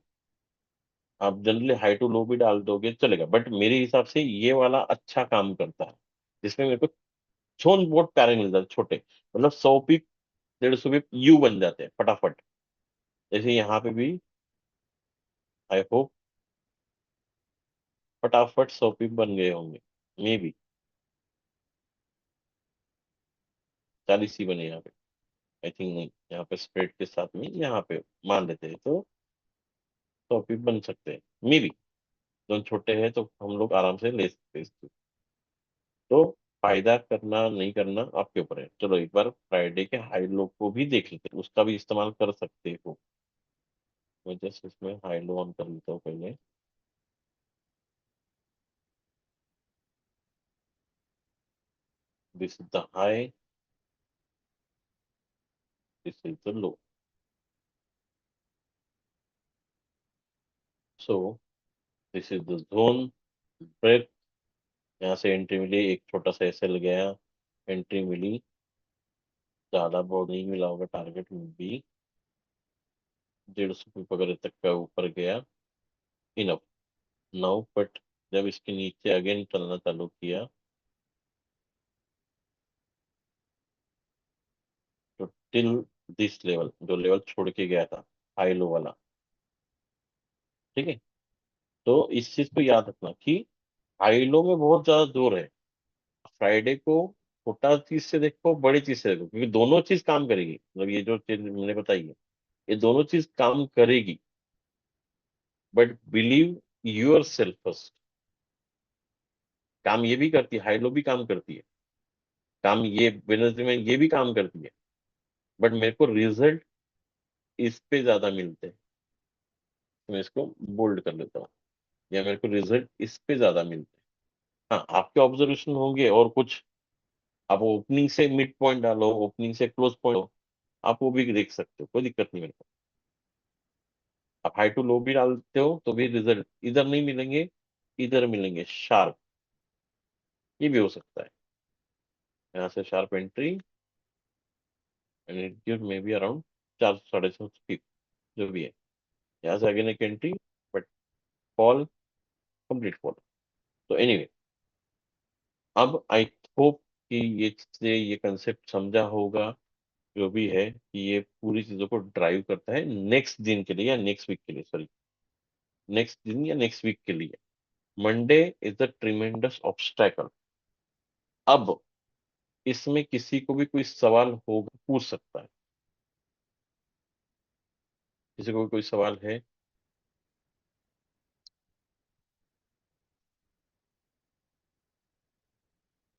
आप जनरली हाई टू लो भी डाल दोगे चलेगा, बट मेरे हिसाब से ये वाला अच्छा काम करता है, जिसमें मेरे को जोन बहुत प्यारे मिल जाते हैं, छोटे, मतलब 100 पिप 150 पिप यू बन जाते हैं फटाफट। जैसे यहाँ पे भी आई होप फटाफट 100 पिप बन गए होंगे, मे बी 40 ही बने यहाँ पे, आई थिंक नहीं, यहाँ पे स्प्रेड के साथ में यहाँ पे मान लेते हैं तो 100 पिप बन सकते हैं मे बी। जोन छोटे हैं तो हम लोग आराम से ले सकते हैं इसको। तो फायदा करना नहीं करना आपके ऊपर है। चलो एक बार फ्राइडे के हाई लो को भी देख लेते हैं, उसका भी इस्तेमाल कर सकते हो। मैं जस्ट इसमें हाई लो ऑन कर लेता हूँ पहले। This is the high, this is the low. So this is the zone break. यहाँ से एंट्री मिली, एक छोटा सा एसएल गया, एंट्री मिली, ज्यादा बहुत नहीं मिला होगा, टारगेट में भी 150 वगैरह तक का ऊपर गया, इनफ नाउ। बट जब इसके नीचे अगेन चलना चालू किया तो टिल दिस लेवल, जो लेवल छोड़ के गया था हाई लो वाला, ठीक है। तो इस चीज को याद रखना कि हाई लो में बहुत ज्यादा जोर है। फ्राइडे को छोटा चीज से देखो, बड़ी चीज से देखो, क्योंकि दोनों चीज काम करेगी, मतलब ये जो चीज मैंने बताई है ये दोनों चीज काम करेगी। But believe yourself first. काम ये भी करती है, हाई लो भी काम करती है, काम ये वेडनेसडे में ये भी काम करती है, बट मेरे को रिजल्ट इस पे ज्यादा मिलते हैं, तो मैं इसको बोल्ड कर लेता हूँ, या मेरे को रिजल्ट इस पे ज्यादा मिलते हैं। हाँ, आपके ऑब्जर्वेशन होंगे और कुछ, आप ओपनिंग से मिड पॉइंट डालो, ओपनिंग से क्लोज पॉइंट हो, आप वो भी देख सकते हो, कोई दिक्कत नहीं मेरे को। आप हाई टू लो भी डालते हो तो भी रिजल्ट इधर नहीं मिलेंगे, इधर मिलेंगे शार्प, ये भी हो सकता है। यहाँ से sharp entry and it give may be around 400-450 जो भी है। यहाँ से अगेन एक entry, but fall, complete fall. तो एनीवे, अब आई होप कि ये कंसेप्ट समझा होगा, जो भी है कि ये पूरी चीजों को ड्राइव करता है नेक्स्ट दिन के लिए या नेक्स्ट वीक के लिए, सॉरी नेक्स्ट दिन या नेक्स्ट वीक के लिए। Monday is the tremendous obstacle. अब इसमें किसी को भी कोई सवाल होगा, पूछ सकता है, किसी को भी कोई सवाल है?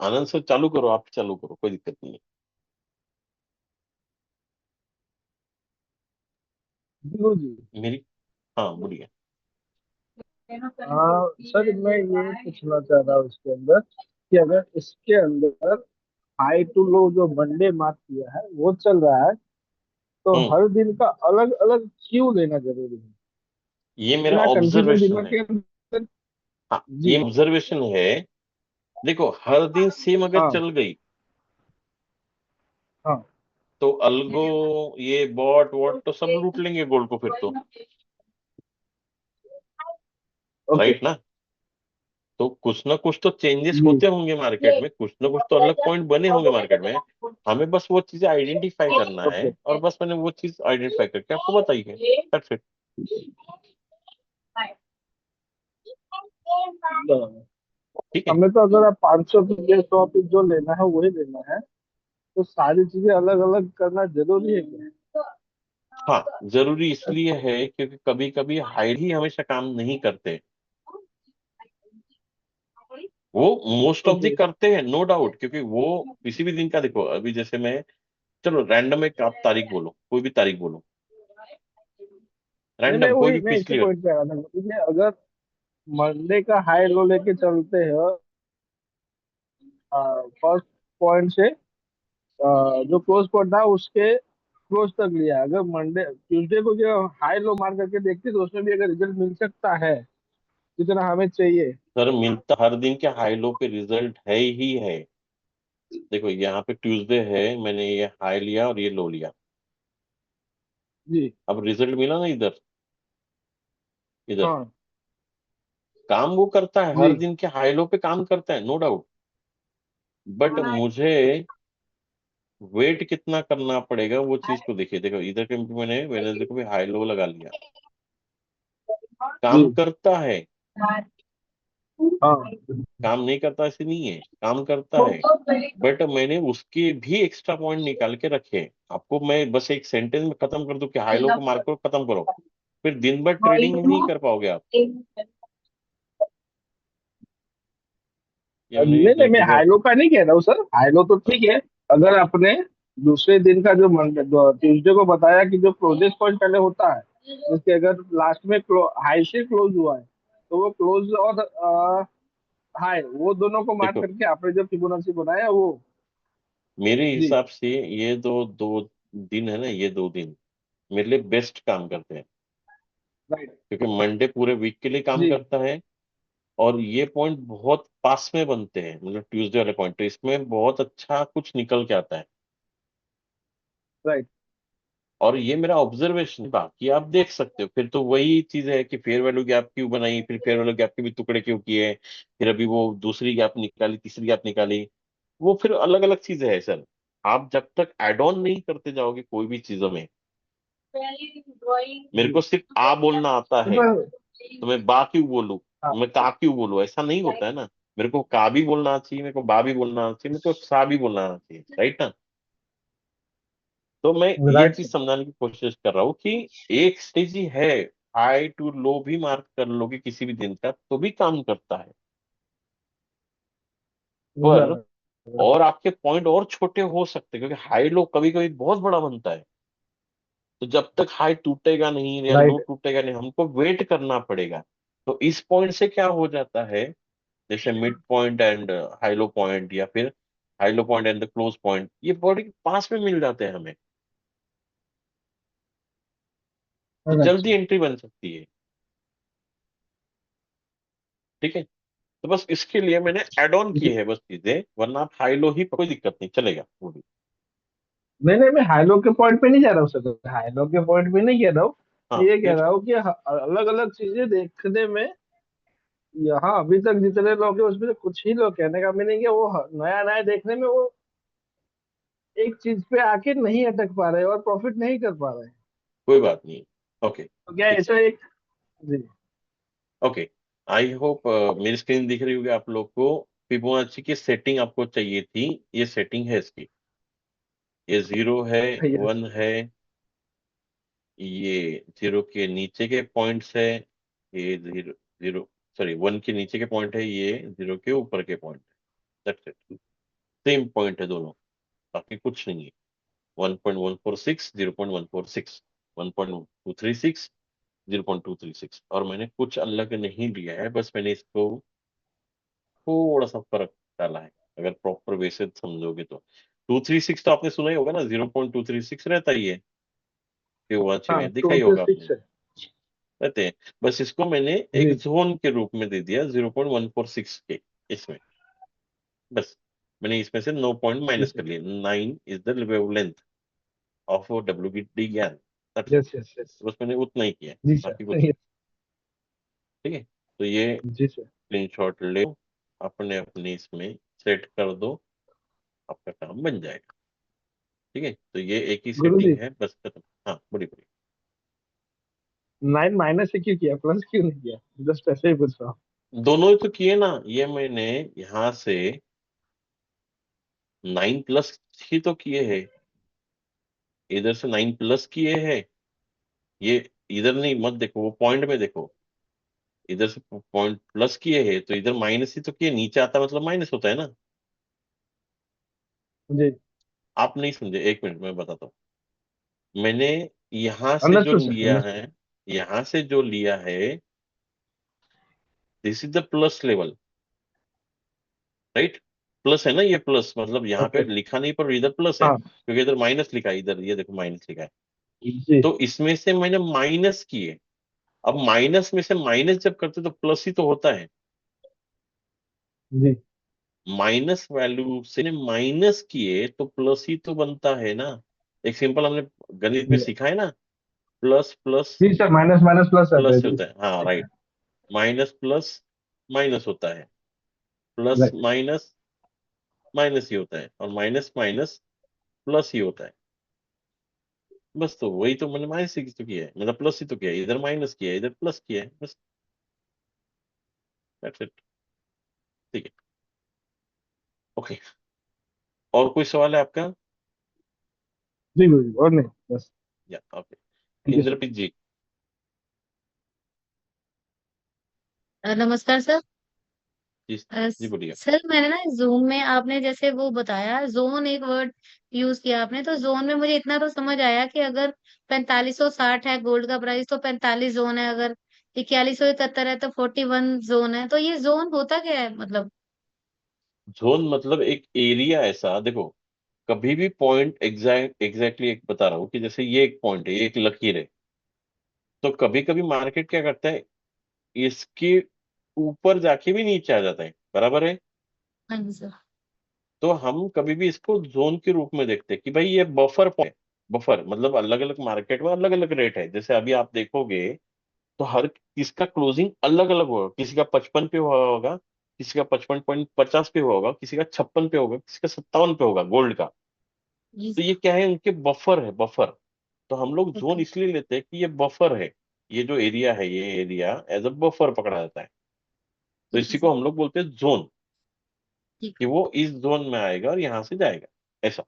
आनंद से चालू करो, आप चालू करो, कोई दिक्कत नहीं है। बिल्कुल जी। मेरी, हाँ बोलिए। सर मैं ये पूछना चाह रहा हूँ इसके अंदर कि अगर इसके अंदर हाई टू लो जो मंडे मार्क किया है वो चल रहा है, तो हम्म, हर दिन का अलग अलग क्यों लेना जरूरी है? ये मेरा इतना कंफ्यूजन ऑब्जर्वेशन दिमाग है। के अंदर। हाँ, जी। ये ऑब्जर्वेशन है। देखो हर दिन सेम अगर हाँ। चल गई हाँ। तो अलगो, ये बॉट वॉट तो सब लूट लेंगे गोल्ड को फिर तो, ओके। राइट ना। तो कुछ ना कुछ तो चेंजेस जी। होते होंगे मार्केट में, कुछ ना कुछ तो अलग पॉइंट बने होंगे मार्केट में। हमें बस वो चीजें आइडेंटिफाई करना ओके। है, और बस मैंने वो चीज आइडेंटिफाई करके आपको बताई है, दैट्स इट। बराबर। ठीक है। हमें तो अगर आप 500 पीस या 100 पीस जो लेना है वही लेना है, तो सारी चीजें अलग अलग करना जरूरी है क्या? हाँ, जरूरी इसलिए है क्योंकि कभी कभी हाइड ही हमेशा काम नहीं करते, वो मोस्ट ऑफ दी ओके। करते हैं नो डाउट, क्योंकि वो किसी भी दिन का देखो, अभी जैसे मैं, चलो रैंडम एक आप तारीख बोलो, कोई भी तारीख बोलो, नहीं नहीं, रैंडम कोई वही भी मैं इसी पिछली बार। पॉइंट पे आ रहा था, ठीक है। अगर मंडे का हाई लो लेके चलते हैं फर्स्ट पॉइंट से, जो क्लोज पॉइंट था उसके क्लोज तक लिया। अगर मंडे ट्यूसडे को जो हाई लो मार करके देखते तो उसमें भी अगर रिजल्ट मिल सकता है जितना हमें चाहिए। सर मिलता हर दिन के हाई लो पे रिजल्ट है ही है। देखो यहाँ पे ट्यूसडे है, मैंने ये हाई लिया और ये लो लिया, जी। अब रिजल्ट मिला ना इधर, इधर हाँ। काम वो करता है, जी। हर दिन के हाई लो पे काम करता है, नो डाउट। बट मुझे वेट कितना करना पड़ेगा वो चीज को देखिए। देखो इधर के मैंने वेडनेसडे को भी हाई लो लगा लिया, काम जी। करता है, हाँ। काम नहीं करता ऐसे नहीं है, काम करता है। बट मैंने उसके भी एक्स्ट्रा पॉइंट निकाल के रखे। आपको मैं बस एक सेंटेंस में खत्म कर दूं कि हाई लो को मार्क करो, खत्म करो, फिर दिन भर ट्रेडिंग नहीं कर पाओगे आप। ये हमने नहीं नहीं, एक मैं जगह। हाईलो का नहीं कह रहा हूँ सर। हाईलो तो ठीक है। अगर आपने दूसरे दिन का जो मंडे ट्यूसडे को बताया कि जो क्लोजेस्ट पॉइंट पहले होता है, जिसके अगर लास्ट में हाई से क्लोज हुआ है तो वो क्लोज और हाई वो दोनों को मार देखो करके आपने जो फिबोनाची बनाया वो। मेरे जी। हिसाब से ये दो दो दिन है ना, ये 2 दिन मेरे लिए बेस्ट काम करते हैं, राइट। क्योंकि मंडे पूरे वीक के लिए काम जी। करता है। और ये पॉइंट बहुत पास में बनते हैं, मतलब ट्यूसडे वाले पॉइंट, तो इसमें बहुत अच्छा कुछ निकल के आता है। राइट। और ये मेरा ऑब्जर्वेशन है, बाकी आप देख सकते हो। फिर तो वही चीज है कि फेयर वैल्यू गैप क्यों बनाई, फिर फेयर वैल्यू गैप के भी टुकड़े क्यों किए, फिर अभी वो दूसरी गैप निकाली, तीसरी गैप निकाली, वो फिर अलग अलग चीजें है सर। आप जब तक एड ऑन नहीं करते जाओगे कोई भी चीजों में, मेरे जी। को सिर्फ आ बोलना आता तो है तो मैं बा क्यों बोलूं, हाँ। मैं का क्यों बोलूं, ऐसा नहीं होता है ना। मेरे को का भी बोलना चाहिए, मेरे को बा भी बोलना चाहिए, मेरे को सा भी बोलना चाहिए, राइट ना। तो मैं ये राइट चीज सर। समझाने की कोशिश कर रहा हूँ कि एक स्टेज ही है, हाई टू लो भी मार्क कर लोगे किसी भी दिन का तो भी काम करता है। पर और आपके पॉइंट और छोटे हो सकते हैं, क्योंकि हाई लो कभी कभी बहुत बड़ा बनता है। तो जब तक हाई टूटेगा नहीं या लो राइट। टूटेगा नहीं, हमको वेट करना पड़ेगा। तो इस पॉइंट से क्या हो जाता है, जैसे mid point and high low point, या फिर high low point and the close point, ये बॉडी के पास में मिल जाते हैं हमें, तो राइट जल्दी सर। एंट्री बन सकती है। ठीक है, तो बस इसके लिए मैंने एड ऑन जी। किए हैं बस चीजें, वरना आप हाई लो ही कोई दिक्कत नहीं, चलेगा वो भी। नहीं नहीं, मैं हाईलो के पॉइंट पे नहीं जा रहा हूँ सर। हाईलो के पॉइंट पे नहीं कह रहा हूँ। मैं हाँ ये कह फिर रहा हूँ कि अलग अलग चीजें देखने में यहाँ अभी तक जितने लोग हैं उसमें से कुछ ही लोग, कहने का मीनिंग है वो नया नया देखने में वो एक चीज पे आके नहीं अटक पा रहे और प्रॉफिट नहीं कर पा रहे। कोई बात नहीं। ओके, तो क्या ठीक है। ऐसा एक। जी। ओके, आई होप मेरी स्क्रीन दिख रही होगी आप लोग को। फिबोनाची की सेटिंग आपको चाहिए थी, ये सेटिंग है इसकी। ये 0 है, यस। 1 है, ये 0 के नीचे के पॉइंट्स है, ये 0 0 सॉरी 1 के नीचे के पॉइंट है, ये 0 के ऊपर के पॉइंट है, दैट्स इट। सेम पॉइंट है दोनों, बाकी कुछ नहीं है। 1.146, 0.146, 1.236, 0.236, और मैंने कुछ अलग नहीं लिया है, बस मैंने इसको थोड़ा सा फर्क डाला है। अगर प्रॉपर वे से समझोगे तो 236 तो आपने सुना ही होगा ना, 0.236 रहता ही है, फिबोनाची हाँ, में देखा ही टू होगा आपने, सिक्स है। रहते हैं। बस इसको मैंने एक जी। जोन के रूप में दे दिया 0.146 के, इसमें बस। मैंने इसमें से 9 पॉइंट जी माइनस सर। कर लिए, 9 is the wavelength of WBD ज्ञान, that's it. Yes yes yes. बस मैंने उतना ही किया है, जी बाकी सर। कुछ नहीं। यस। ठीक है, तो ये जी सर। स्क्रीनशॉट ले, अपने अपने इसमें सेट कर दो, आपका काम बन जाएगा। ठीक है, तो ये एक ही गुरु सेटिंग जी, है, बस खत्म। हाँ बड़ी बड़ी। 9 माइनस से क्यों किया, प्लस क्यों नहीं किया? जस्ट ऐसे ही पूछ रहा हूँ। दोनों ही तो किए ना, ये मैंने यहाँ से 9 प्लस ही तो किए हैं, इधर से 9 प्लस किए हैं। ये इधर नहीं, मत देखो, वो पॉइंट में देखो, इधर से पॉइंट प्लस किए हैं तो इधर माइनस ही तो किए, नीचे आता मतलब माइनस होता है ना। जी। आप नहीं समझे, एक मिनट मैं बताता हूँ। मैंने यहाँ से जो अंडरस्टूड सर, लिया है, अंडरस्टूड। यहाँ से जो लिया है, this is the plus level, right. Plus है ना, ये प्लस मतलब यहाँ पे ओके। लिखा नहीं पर इधर प्लस है, हाँ क्योंकि इधर माइनस लिखा है, इधर ये देखो माइनस लिखा है। जी तो इसमें से मैंने माइनस किए। अब माइनस में से माइनस जब करते तो प्लस ही तो होता है। जी माइनस वैल्यू से माइनस किए तो प्लस ही तो बनता है ना। एक सिंपल हमने गणित में जी सीखा है ना, प्लस प्लस जी सर, माइनस माइनस प्लस रहता है प्लस जी। होता है, हाँ ठीक है। राइट। माइनस प्लस माइनस होता है, प्लस राइट। माइनस माइनस ही होता है, और माइनस माइनस प्लस ही होता है। बस तो वही तो मैंने माइनस ही तो किया है, मतलब प्लस ही तो किया है, इधर माइनस किया है इधर प्लस किया है, बस दैट्स इट। ठीक है, ओके। और कोई सवाल है आपका? जी गुरुजी, और नहीं बस। या okay, thank you sir. Inderpreet ji. नमस्कार सर। जी जी बोलिए। सर मैंने ना जूम में आपने जैसे वो बताया जोन एक वर्ड यूज किया आपने, तो जोन में मुझे इतना तो समझ आया कि अगर 4560 है गोल्ड का प्राइस तो 45 जोन है, अगर 4171 है तो 41 जोन है। तो ये जोन होता क्या है मतलब? जोन मतलब एक एरिया ऐसा, देखो कभी भी पॉइंट एग्जैक्टली एक बता रहा हूँ कि जैसे ये एक पॉइंट है, ये एक लकीर है, तो कभी कभी मार्केट क्या करता है, इसके ऊपर जाके भी नीचे आ जाता है, बराबर है। हाँ जी सर। तो हम कभी भी इसको जोन के रूप में देखते हैं कि भाई ये बफर पॉइंट। बफर मतलब अलग अलग मार्केट में अलग अलग रेट है, जैसे अभी आप देखोगे तो हर किसका क्लोजिंग अलग अलग होगा, किसी का 55 पे हुआ होगा, किसी का 55.50 पे हुआ होगा, किसी का 56 पे होगा, किसी का 57 पे होगा गोल्ड का। जी तो सर। ये क्या है, उनके बफर है, बफर। तो हम लोग जोन ओके। इसलिए लेते हैं कि ये बफर है, ये जो एरिया है ये एरिया एज अ बफर पकड़ा जाता है। तो ठीक है इसी सर। को हम लोग बोलते हैं जोन, ठीक। कि वो इस जोन में आएगा और यहाँ से जाएगा, ऐसा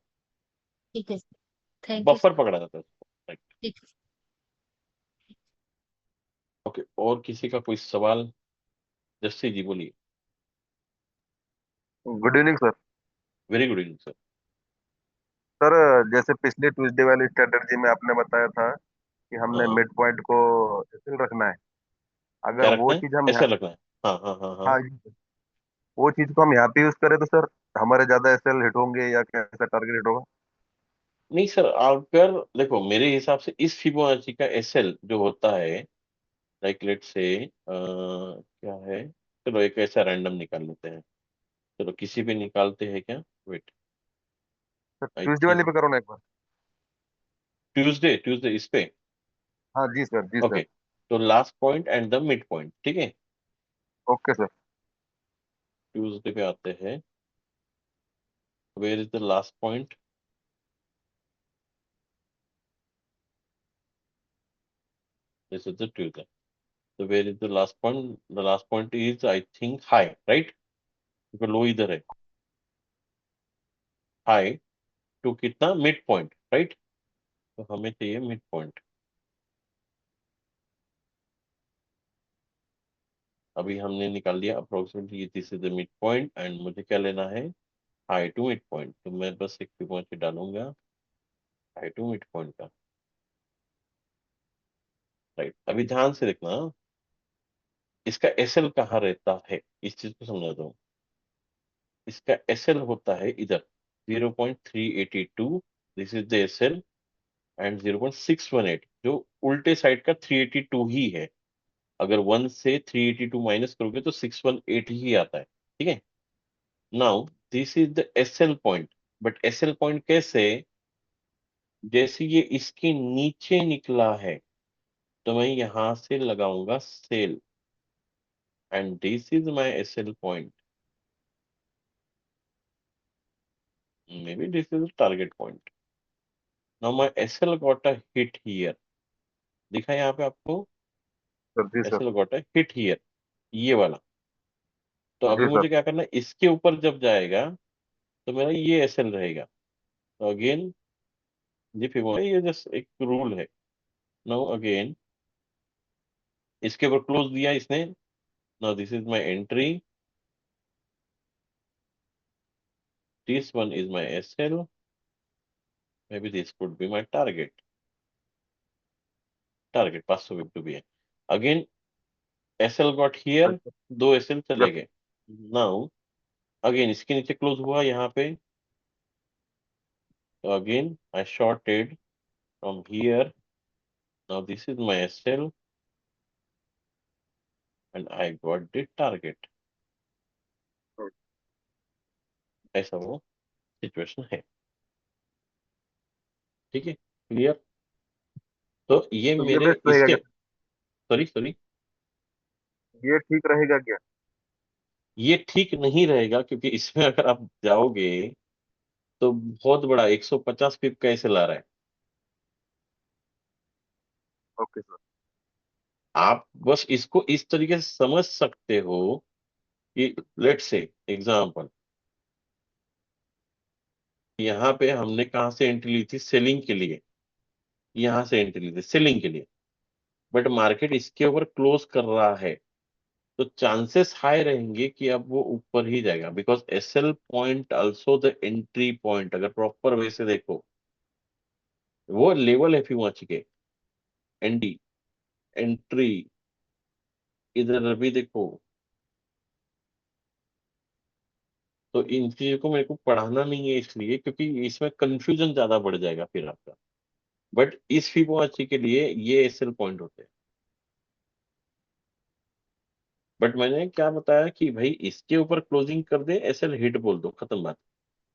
ठीक है sir. Thank you buffer sir. पकड़ा जाता है उसको, राइट। ठीक है। ओके, और किसी का कोई सवाल? जस्सी जी बोलिए। Good evening sir. Very good evening sir. Sir जैसे पिछले ट्यूसडे वाली स्ट्रेटजी में आपने बताया था कि हमने हाँ, मिड पॉइंट को स्थिर रखना है। अगर क्या वो रखना है? चीज हम ऐसे यहाँ, रखना है। हाँ हाँ हाँ हाँ। हाँ वो चीज को हम यहाँ पे यूज करें तो सर हमारे ज्यादा एसएल हिट होंगे या कैसा टारगेट हिट होगा? नहीं सर, अगर देखो मेरे हिसाब से इस फिबोनाची का एसएल जो होता है, लाइक लेट से क्या है, चलो एक ऐसा रैंडम निकाल लेते हैं। चलो किसी भी निकालते हैं क्या, वेट। सर आई ट्यूसडे वाली थिंक पे करो ना एक बार। ट्यूसडे, ट्यूसडे इस पे। हाँ जी सर, जी सर। ओके, तो last point and the mid point, ठीक है। Okay sir. ट्यूसडे पे आते हैं, where is the last point? This is the Tuesday. तो where is the last point? The last point is I think high, right, क्योंकि low इधर है। High to कितना, मिड पॉइंट, राइट। तो हमें चाहिए मिड पॉइंट। अभी हमने निकाल दिया approximately this is the mid point, and मुझे क्या लेना है, हाई टू मिड पॉइंट। तो मैं बस एक फिबोनाची डालूंगा हाई टू मिड पॉइंट का, राइट। अभी ध्यान से देखना, इसका एसएल कहाँ रहता है, इस चीज को समझा दो। इसका एसएल होता है इधर 0.382, this is the SL, and 0.618 जो उल्टे साइड का 382 ही है। अगर 1 से 382 माइनस करोगे तो 618 ही आता है, ठीक है। Now this is the SL point, but SL point कैसे, जैसे ये इसके नीचे निकला है तो मैं यहां से लगाऊंगा sell, and this is my SL point, may be this is target point. Now my SL got a hit here, दिखा यहाँ पे आपको, sir ji sir. SL got a hit here, ये वाला। तो अभी जी सर। मुझे क्या करना है, इसके ऊपर जब जाएगा तो मेरा ये एसएल रहेगा। तो अगेन ये फिबोनाची, ये जस्ट एक रूल है। नाउ अगेन इसके ऊपर क्लोज दिया इसने, now this is my entry, this one is my SL, maybe this could be my target, target 500 भी है। अगेन एसएल गॉट हियर, दो एसएल चले यस गए। नाउ अगेन इसके नीचे क्लोज हुआ यहाँ पे, again I shorted from here, now this is my SL and I got the target. ऐसा वो सिचुएशन है, ठीक है, क्लियर। तो ये तो ये मेरे बेस्ट रहेगा इसके, क्या? सॉरी सॉरी, ये ठीक रहेगा क्या? ये ठीक नहीं रहेगा, क्योंकि इसमें अगर आप जाओगे तो बहुत बड़ा 150 पिप का ऐसे ला रहा है। Okay sir. आप बस इसको इस तरीके से समझ सकते हो कि लेट्स से एग्जांपल, यहाँ पे हमने कहाँ से एंट्री ली थी, सेलिंग के लिए, यहाँ से एंट्री ली थी सेलिंग के लिए, बट मार्केट इसके ऊपर क्लोज कर रहा है, तो चांसेस हाई रहेंगे कि अब वो ऊपर ही जाएगा, because SL point also the entry point, अगर प्रॉपर वे से देखो वो लेवल है फिबोनाची के, एंडी एंट्री, इधर भी देखो। तो इन चीजों को मेरे को पढ़ाना नहीं है इसलिए, क्योंकि इसमें कंफ्यूजन ज्यादा बढ़ जाएगा फिर आपका, बट इस फिबोनाची के लिए ये एसएल पॉइंट होते हैं। बट मैंने क्या बताया कि भाई इसके ऊपर क्लोजिंग कर दे, एसएल हिट बोल दो, खत्म बात।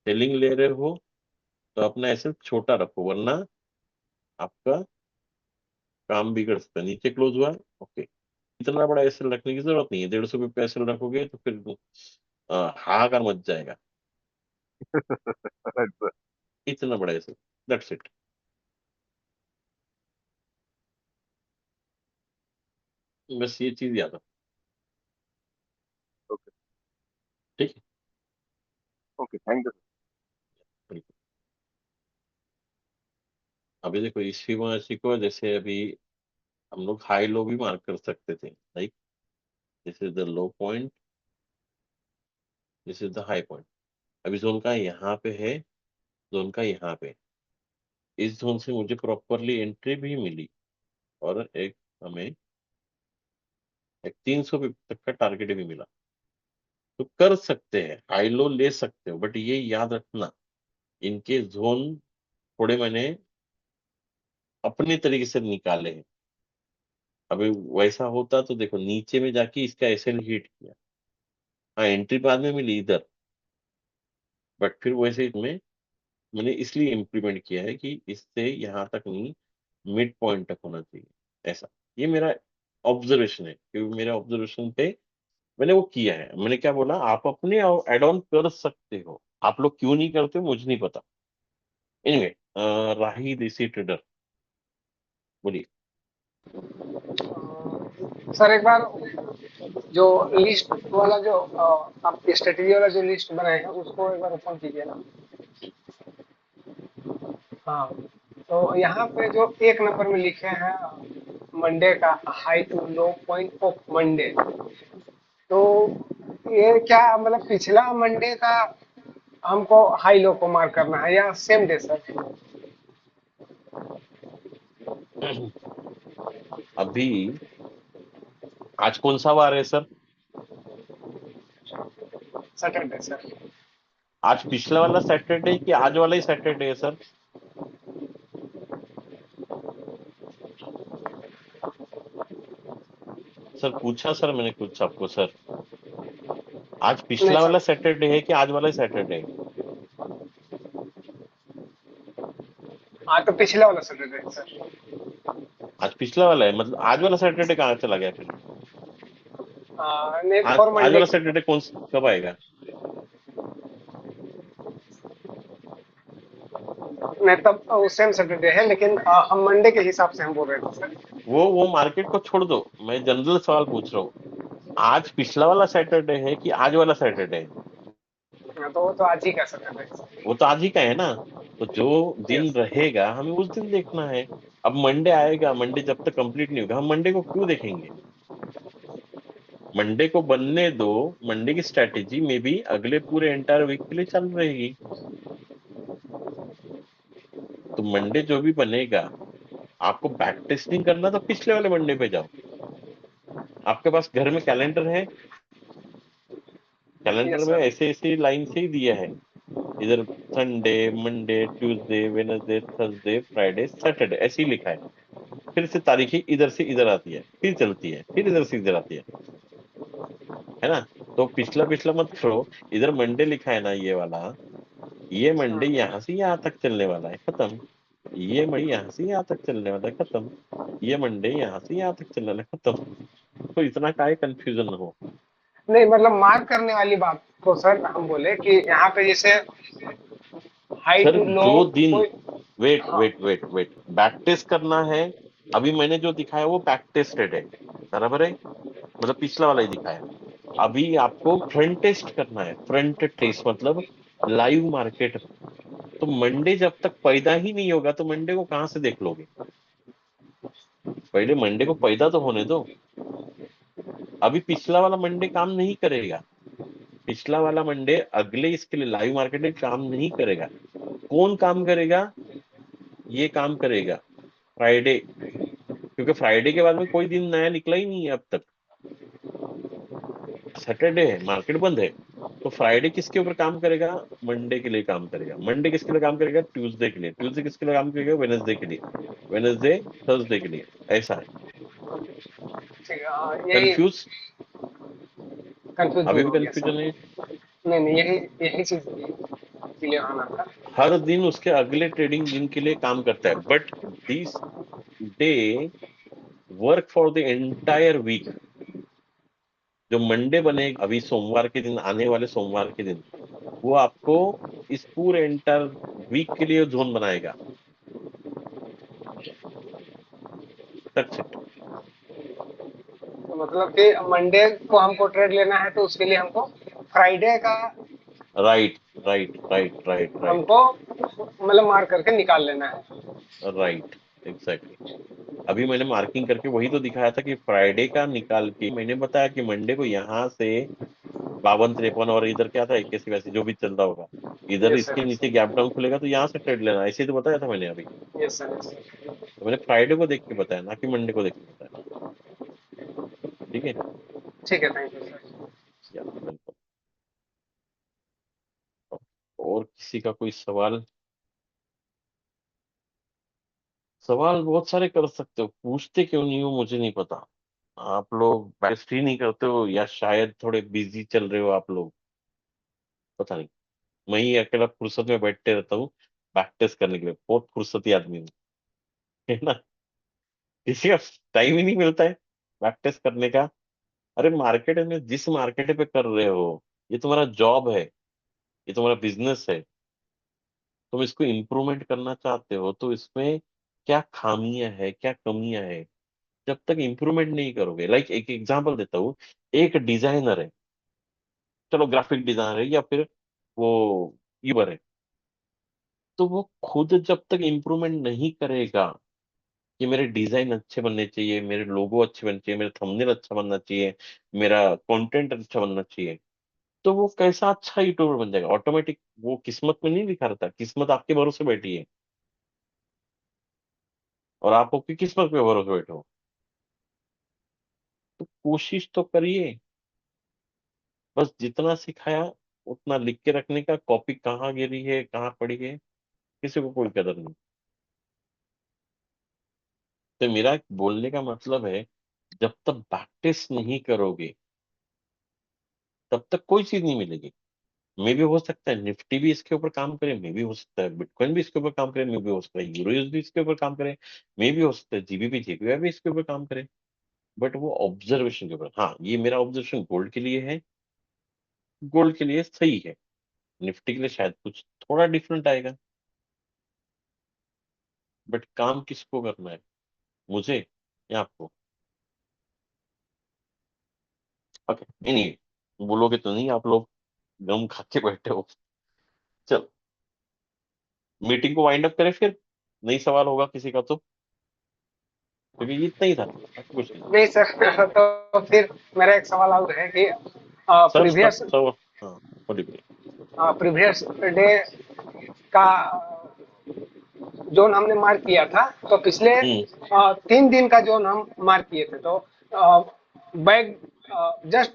सेलिंग ले रहे हो तो अपना एसएल छोटा रखो, वरना आपका काम बिगड़ सकता है। नीचे क्लोज हुआ, ओके, इतना बड़ा एसएल रखने की जरूरत नहीं है, 150 पे एसएल रखोगे तो फिर हाहाकार मच जाएगा, राइट सर। इतना बड़ा एसएल, दैट्स इट। बस ये चीज याद रखो, ओके। ठीक है, ओके, थैंक यू। बिल्कुल। अभी देखो इस फिबोनाची को जैसे अभी हम लोग हाई लो भी मार्क कर सकते थे, like this is the low point, this is the high point. अभी जोन का यहाँ पे है, जोन का यहाँ पे, इस जोन से मुझे प्रॉपरली एंट्री भी मिली, और एक हमें एक 300 तक का टारगेट भी मिला। तो कर सकते हैं, हाई लो ले सकते हो, बट ये याद रखना इनके जोन थोड़े मैंने अपने तरीके से निकाले हैं। अभी वैसा होता तो देखो नीचे में जाके इसका एसएल हिट किया, हाँ एंट्री बाद में मिली इधर, बट फिर वैसे में मैंने इसलिए इम्प्लीमेंट किया है कि इससे यहाँ तक नहीं, मिड पॉइंट तक होना चाहिए, ऐसा। ये मेरा ऑब्जर्वेशन है, क्योंकि मेरे ऑब्जर्वेशन पे मैंने वो किया है। मैंने क्या बोला, आप अपने एड ऑन कर सकते हो, आप लोग क्यों नहीं करते मुझे नहीं पता। एनीवे, राही देसी ट्रेडर, बोलिए। सर एक बार जो लिस्ट वाला जो आप स्ट्रेटेजी वाला जो लिस्ट बनाए हैं उसको एक बार ओपन कीजिए ना। हाँ, तो यहाँ पे जो एक नंबर में लिखे हैं मंडे का high to low point of Monday, तो ये क्या मतलब पिछला मंडे का हमको हाई लो को मार्क करना है या सेम डे सर? अभी आज कौन सा वार है सर? Saturday sir. आज पिछला वाला सैटरडे कि आज वाला ही सैटरडे है सर? सर पूछा सर मैंने कुछ आपको सर, आज नहीं पिछला वाला सर, सैटरडे है कि आज वाला ही सैटरडे है? हाँ तो पिछला वाला सैटरडे सर। आज पिछला वाला है, मतलब आज वाला सैटरडे कहाँ चला गया फिर? नहीं आज फॉर आज मंडे वाला की। सैटरडे कब आएगा? नहीं तब सेम सैटरडे है, लेकिन हम मंडे के हिसाब से हम बोल रहे थे सर। वो मार्केट को छोड़ दो, मैं जनरल सवाल पूछ रहा हूँ, आज पिछला वाला सैटरडे है कि आज वाला सैटरडे है? तो वो तो आज ही का सैटरडे है। वो तो आज ही का है ना, तो जो दिन यस। रहेगा हमें उस दिन देखना है। अब मंडे आएगा, मंडे जब तक कंप्लीट नहीं होगा हम मंडे को क्यों देखेंगे? मंडे को बनने दो, मंडे की स्ट्रैटेजी में भी अगले पूरे एंटायर वीक के लिए चल रहेगी। तो मंडे जो भी बनेगा, आपको बैक टेस्टिंग करना तो पिछले वाले मंडे पे जाओ। आपके पास घर में कैलेंडर है, कैलेंडर Yes, में sir. ऐसे ऐसे लाइन से ही दिया है, इधर Sunday, Monday, Tuesday, Wednesday, Thursday, Friday, Saturday ऐसे ही लिखा है। फिर से तारीखें इधर से इधर आती है, फिर चलती है, फिर इधर से इधर आती है ना। तो पिछला पिछला मत करो, इधर मंडे लिखा है ना ये वाला, ये मंडे यहाँ से यहाँ तक चलने वाला है, खत्म। ये मंडे यहाँ से यहाँ तक चलने वाला है, खत्म। ये मंडे यहाँ से यहाँ तक चलने वाला है, खत्म। तो इतना काहे कंफ्यूजन हो। नहीं मतलब मार्क करने वाली बात को सर हम बोले कि यहाँ पे जैसे हाई सर टू लो जो दिन, कोई, वेट हाँ wait wait wait, back test करना है। अभी मैंने जो दिखाया वो बैक टेस्टेड है, बराबर है, मतलब पिछला वाला ही दिखाया। अभी आपको फ्रंट टेस्ट करना है, फ्रंट टेस्ट मतलब लाइव मार्केट। तो मंडे जब तक पैदा ही नहीं होगा तो मंडे को कहां से देख लोगे। पहले मंडे को पैदा तो होने दो। अभी पिछला वाला मंडे काम नहीं करेगा, पिछला वाला मंडे अगले इसके लिए लाइव मार्केट में काम नहीं करेगा। कौन काम करेगा, ये काम करेगा फ्राइडे, क्योंकि फ्राइडे के बाद में कोई दिन नया निकला ही नहीं है अब तक। सैटरडे है, मार्केट बंद है, तो फ्राइडे किसके ऊपर काम करेगा, मंडे के लिए काम करेगा। मंडे किसके लिए काम करेगा, ट्यूसडे के लिए। ट्यूसडे किसके लिए काम करेगा, वेडनेसडे के लिए। वेडनेसडे थर्सडे के लिए। ऐसा है। ठीक है, हाँ, यही कंफ्यूज, कंफ्यूज अभी दूर भी हो गया सर। कंफ्यूजन है। नहीं नहीं, यही यही चीज क्लियर होना था। हर दिन उसके अगले ट्रेडिंग दिन के लिए काम करता है, but this day work for the entire week. जो मंडे बने अभी सोमवार के दिन, आने वाले सोमवार के दिन, वो आपको इस पूरे एंटायर वीक के लिए जोन बनाएगा। That's it. तो मतलब कि मंडे को हमको ट्रेड लेना है तो उसके लिए हमको फ्राइडे का right right right right right हमको मतलब मार्क करके निकाल लेना है। Right, exactly. अभी मैंने मार्किंग करके वही तो दिखाया था कि फ्राइडे का निकाल के मैंने बताया कि मंडे को यहाँ से 52-53 और इधर क्या था 81-82 जो भी चल रहा होगा, इधर यस सर, इसके नीचे गैप डाउन खुलेगा तो यहाँ से ट्रेड लेना, ऐसे ही तो बताया था मैंने अभी। Yes sir, yes sir. तो मैंने फ्राइडे को देख के बताया, ना कि मंडे को देख के बताया। ठीक है। ठीक है, थैंक यू सर। या वेलकम। और किसी का कोई सवाल, सवाल बहुत सारे कर सकते हो, पूछते क्यों नहीं हो मुझे नहीं पता। आप लोग बैस्ट ही नहीं करते हो या शायद थोड़े बिजी चल रहे हो आप लोग, पता नहीं। मैं ही अकेला फुर्सत में बैठते रहता हूँ बैक टेस्ट करने के लिए, बहुत फुर्सती आदमी हूँ, है ना। किसी का टाइम ही नहीं मिलता है बैक टेस्ट करने का। अरे मार्केट में जिस मार्केट पे कर रहे हो, ये तुम्हारा जॉब है, ये तुम्हारा बिजनेस है। तुम इसको इम्प्रूवमेंट करना चाहते हो तो इसमें क्या खामियां है, क्या कमियां है, जब तक इम्प्रूवमेंट नहीं करोगे। लाइक एक एग्जांपल देता हूँ, एक डिजाइनर है, चलो ग्राफिक डिजाइनर है या फिर वो यूबर है, तो वो खुद जब तक इम्प्रूवमेंट नहीं करेगा कि मेरे डिजाइन अच्छे बनने चाहिए, मेरे लोगो अच्छे बनने चाहिए, मेरा थंबनेल अच्छा बनना चाहिए, मेरा कंटेंट अच्छा बनना चाहिए, तो वो कैसा अच्छा यूट्यूबर बन जाएगा ऑटोमेटिक। वो किस्मत में नहीं लिखा रहता, किस्मत आपके भरोसे बैठी है और आप आपकी किस्मत पे भरोसे बैठे हो। तो कोशिश तो करिए, बस जितना सिखाया उतना लिख के रखने का। कॉपी कहाँ गिरी है, कहाँ पड़ी है, किसी को कोई कदर नहीं। तो मेरा बोलने का मतलब है, जब तक प्रैक्टिस नहीं करोगे तब तक कोई चीज नहीं मिलेगी। मे भी हो सकता है निफ्टी भी इसके ऊपर काम करे, मे भी हो सकता है बिटकॉइन भी इसके ऊपर काम करे, मे भी हो सकता है यूरो भी इसके ऊपर काम करे, मे भी हो सकता है जीबीपी जेपीवाई भी इसके ऊपर काम करे। बट वो ऑब्जर्वेशन के ऊपर, हाँ ये मेरा ऑब्जर्वेशन गोल्ड के लिए है, गोल्ड के लिए सही है। निफ्टी के लिए शायद कुछ थोड़ा डिफरेंट आएगा, बट काम किसको करना है, मुझे या आपको। ओके एनीवे, बोलोगे तो नहीं आप लोग, गम खा के बैठे हो। चल मीटिंग को वाइंड अप करें फिर, नहीं सवाल होगा किसी का तो, क्योंकि ये इतना ही था, बाकी कुछ नहीं। नहीं सर, तो फिर मेरा एक सवाल और है कि सब सब प्रीवियस सब हाँ बोलिए। प्रीवियस डे का जोन हमने मार्क किया था, तो पिछले हम्म 3 दिन का जोन हम मार्क किए थे, तो बैक जस्ट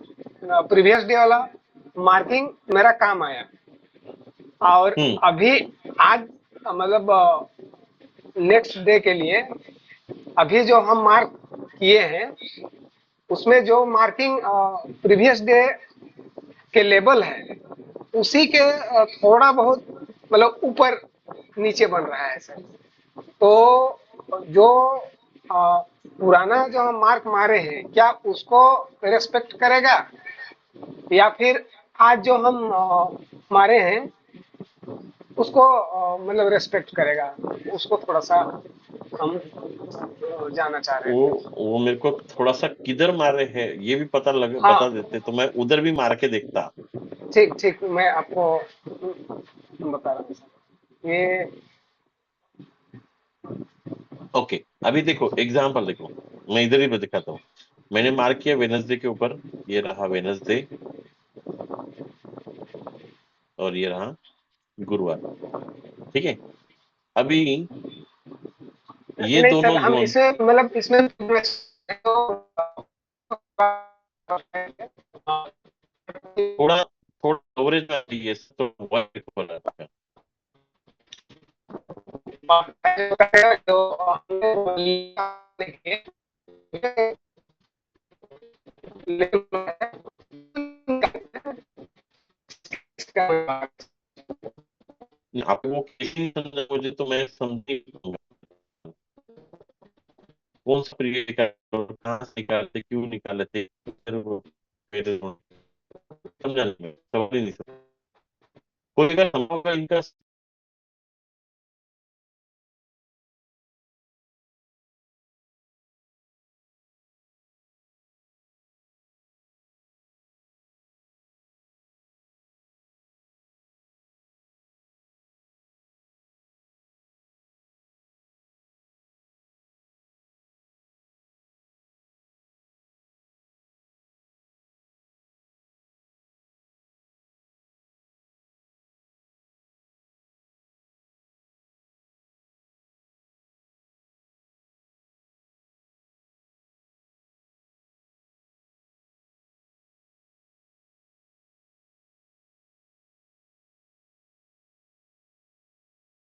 प्रीवियस डे वाला मार्किंग मेरा काम आया। और अभी आज मतलब नेक्स्ट डे के लिए अभी जो हम मार्क किए हैं उसमें जो मार्किंग प्रीवियस डे के लेवल है उसी के थोड़ा बहुत मतलब ऊपर नीचे बन रहा है सर। तो जो पुराना जो हम मार्क मारे हैं क्या उसको रेस्पेक्ट करेगा या फिर आज जो हम मारे हैं उसको मतलब रेस्पेक्ट करेगा, उसको थोड़ा सा हम जानना चाह रहे थे। वो मेरे को थोड़ा सा किधर मारे हैं ये भी पता हाँ बता देते तो मैं उधर भी मार के देखता। ठीक ठीक, मैं आपको बता रहा हूँ सर। ये ओके, अभी देखो एग्जांपल देखो, मैं इधर ही दिखाता हूँ। मैंने मार्क किया वेनसडे के ऊपर, ये रहा वेनसडे और ये रहा गुरुवार, ठीक है। अभी ये नहीं सर, दोनों हम जोन इसमें मतलब इसमें थोड़ा थोड़ा एवरेज में आ रही है तो व्हाइट हो रहा है। जो हमने आपको वो कैसे नहीं समझा मुझे तो मैं समझ नहीं पाऊंगा। कौन सा पीरियड निकाले, कहाँ से निकाले थे, क्यों निकाले थे, समझा नहीं, मैं समझ ही नहीं सकता। कोई अगर हम लोग का इनका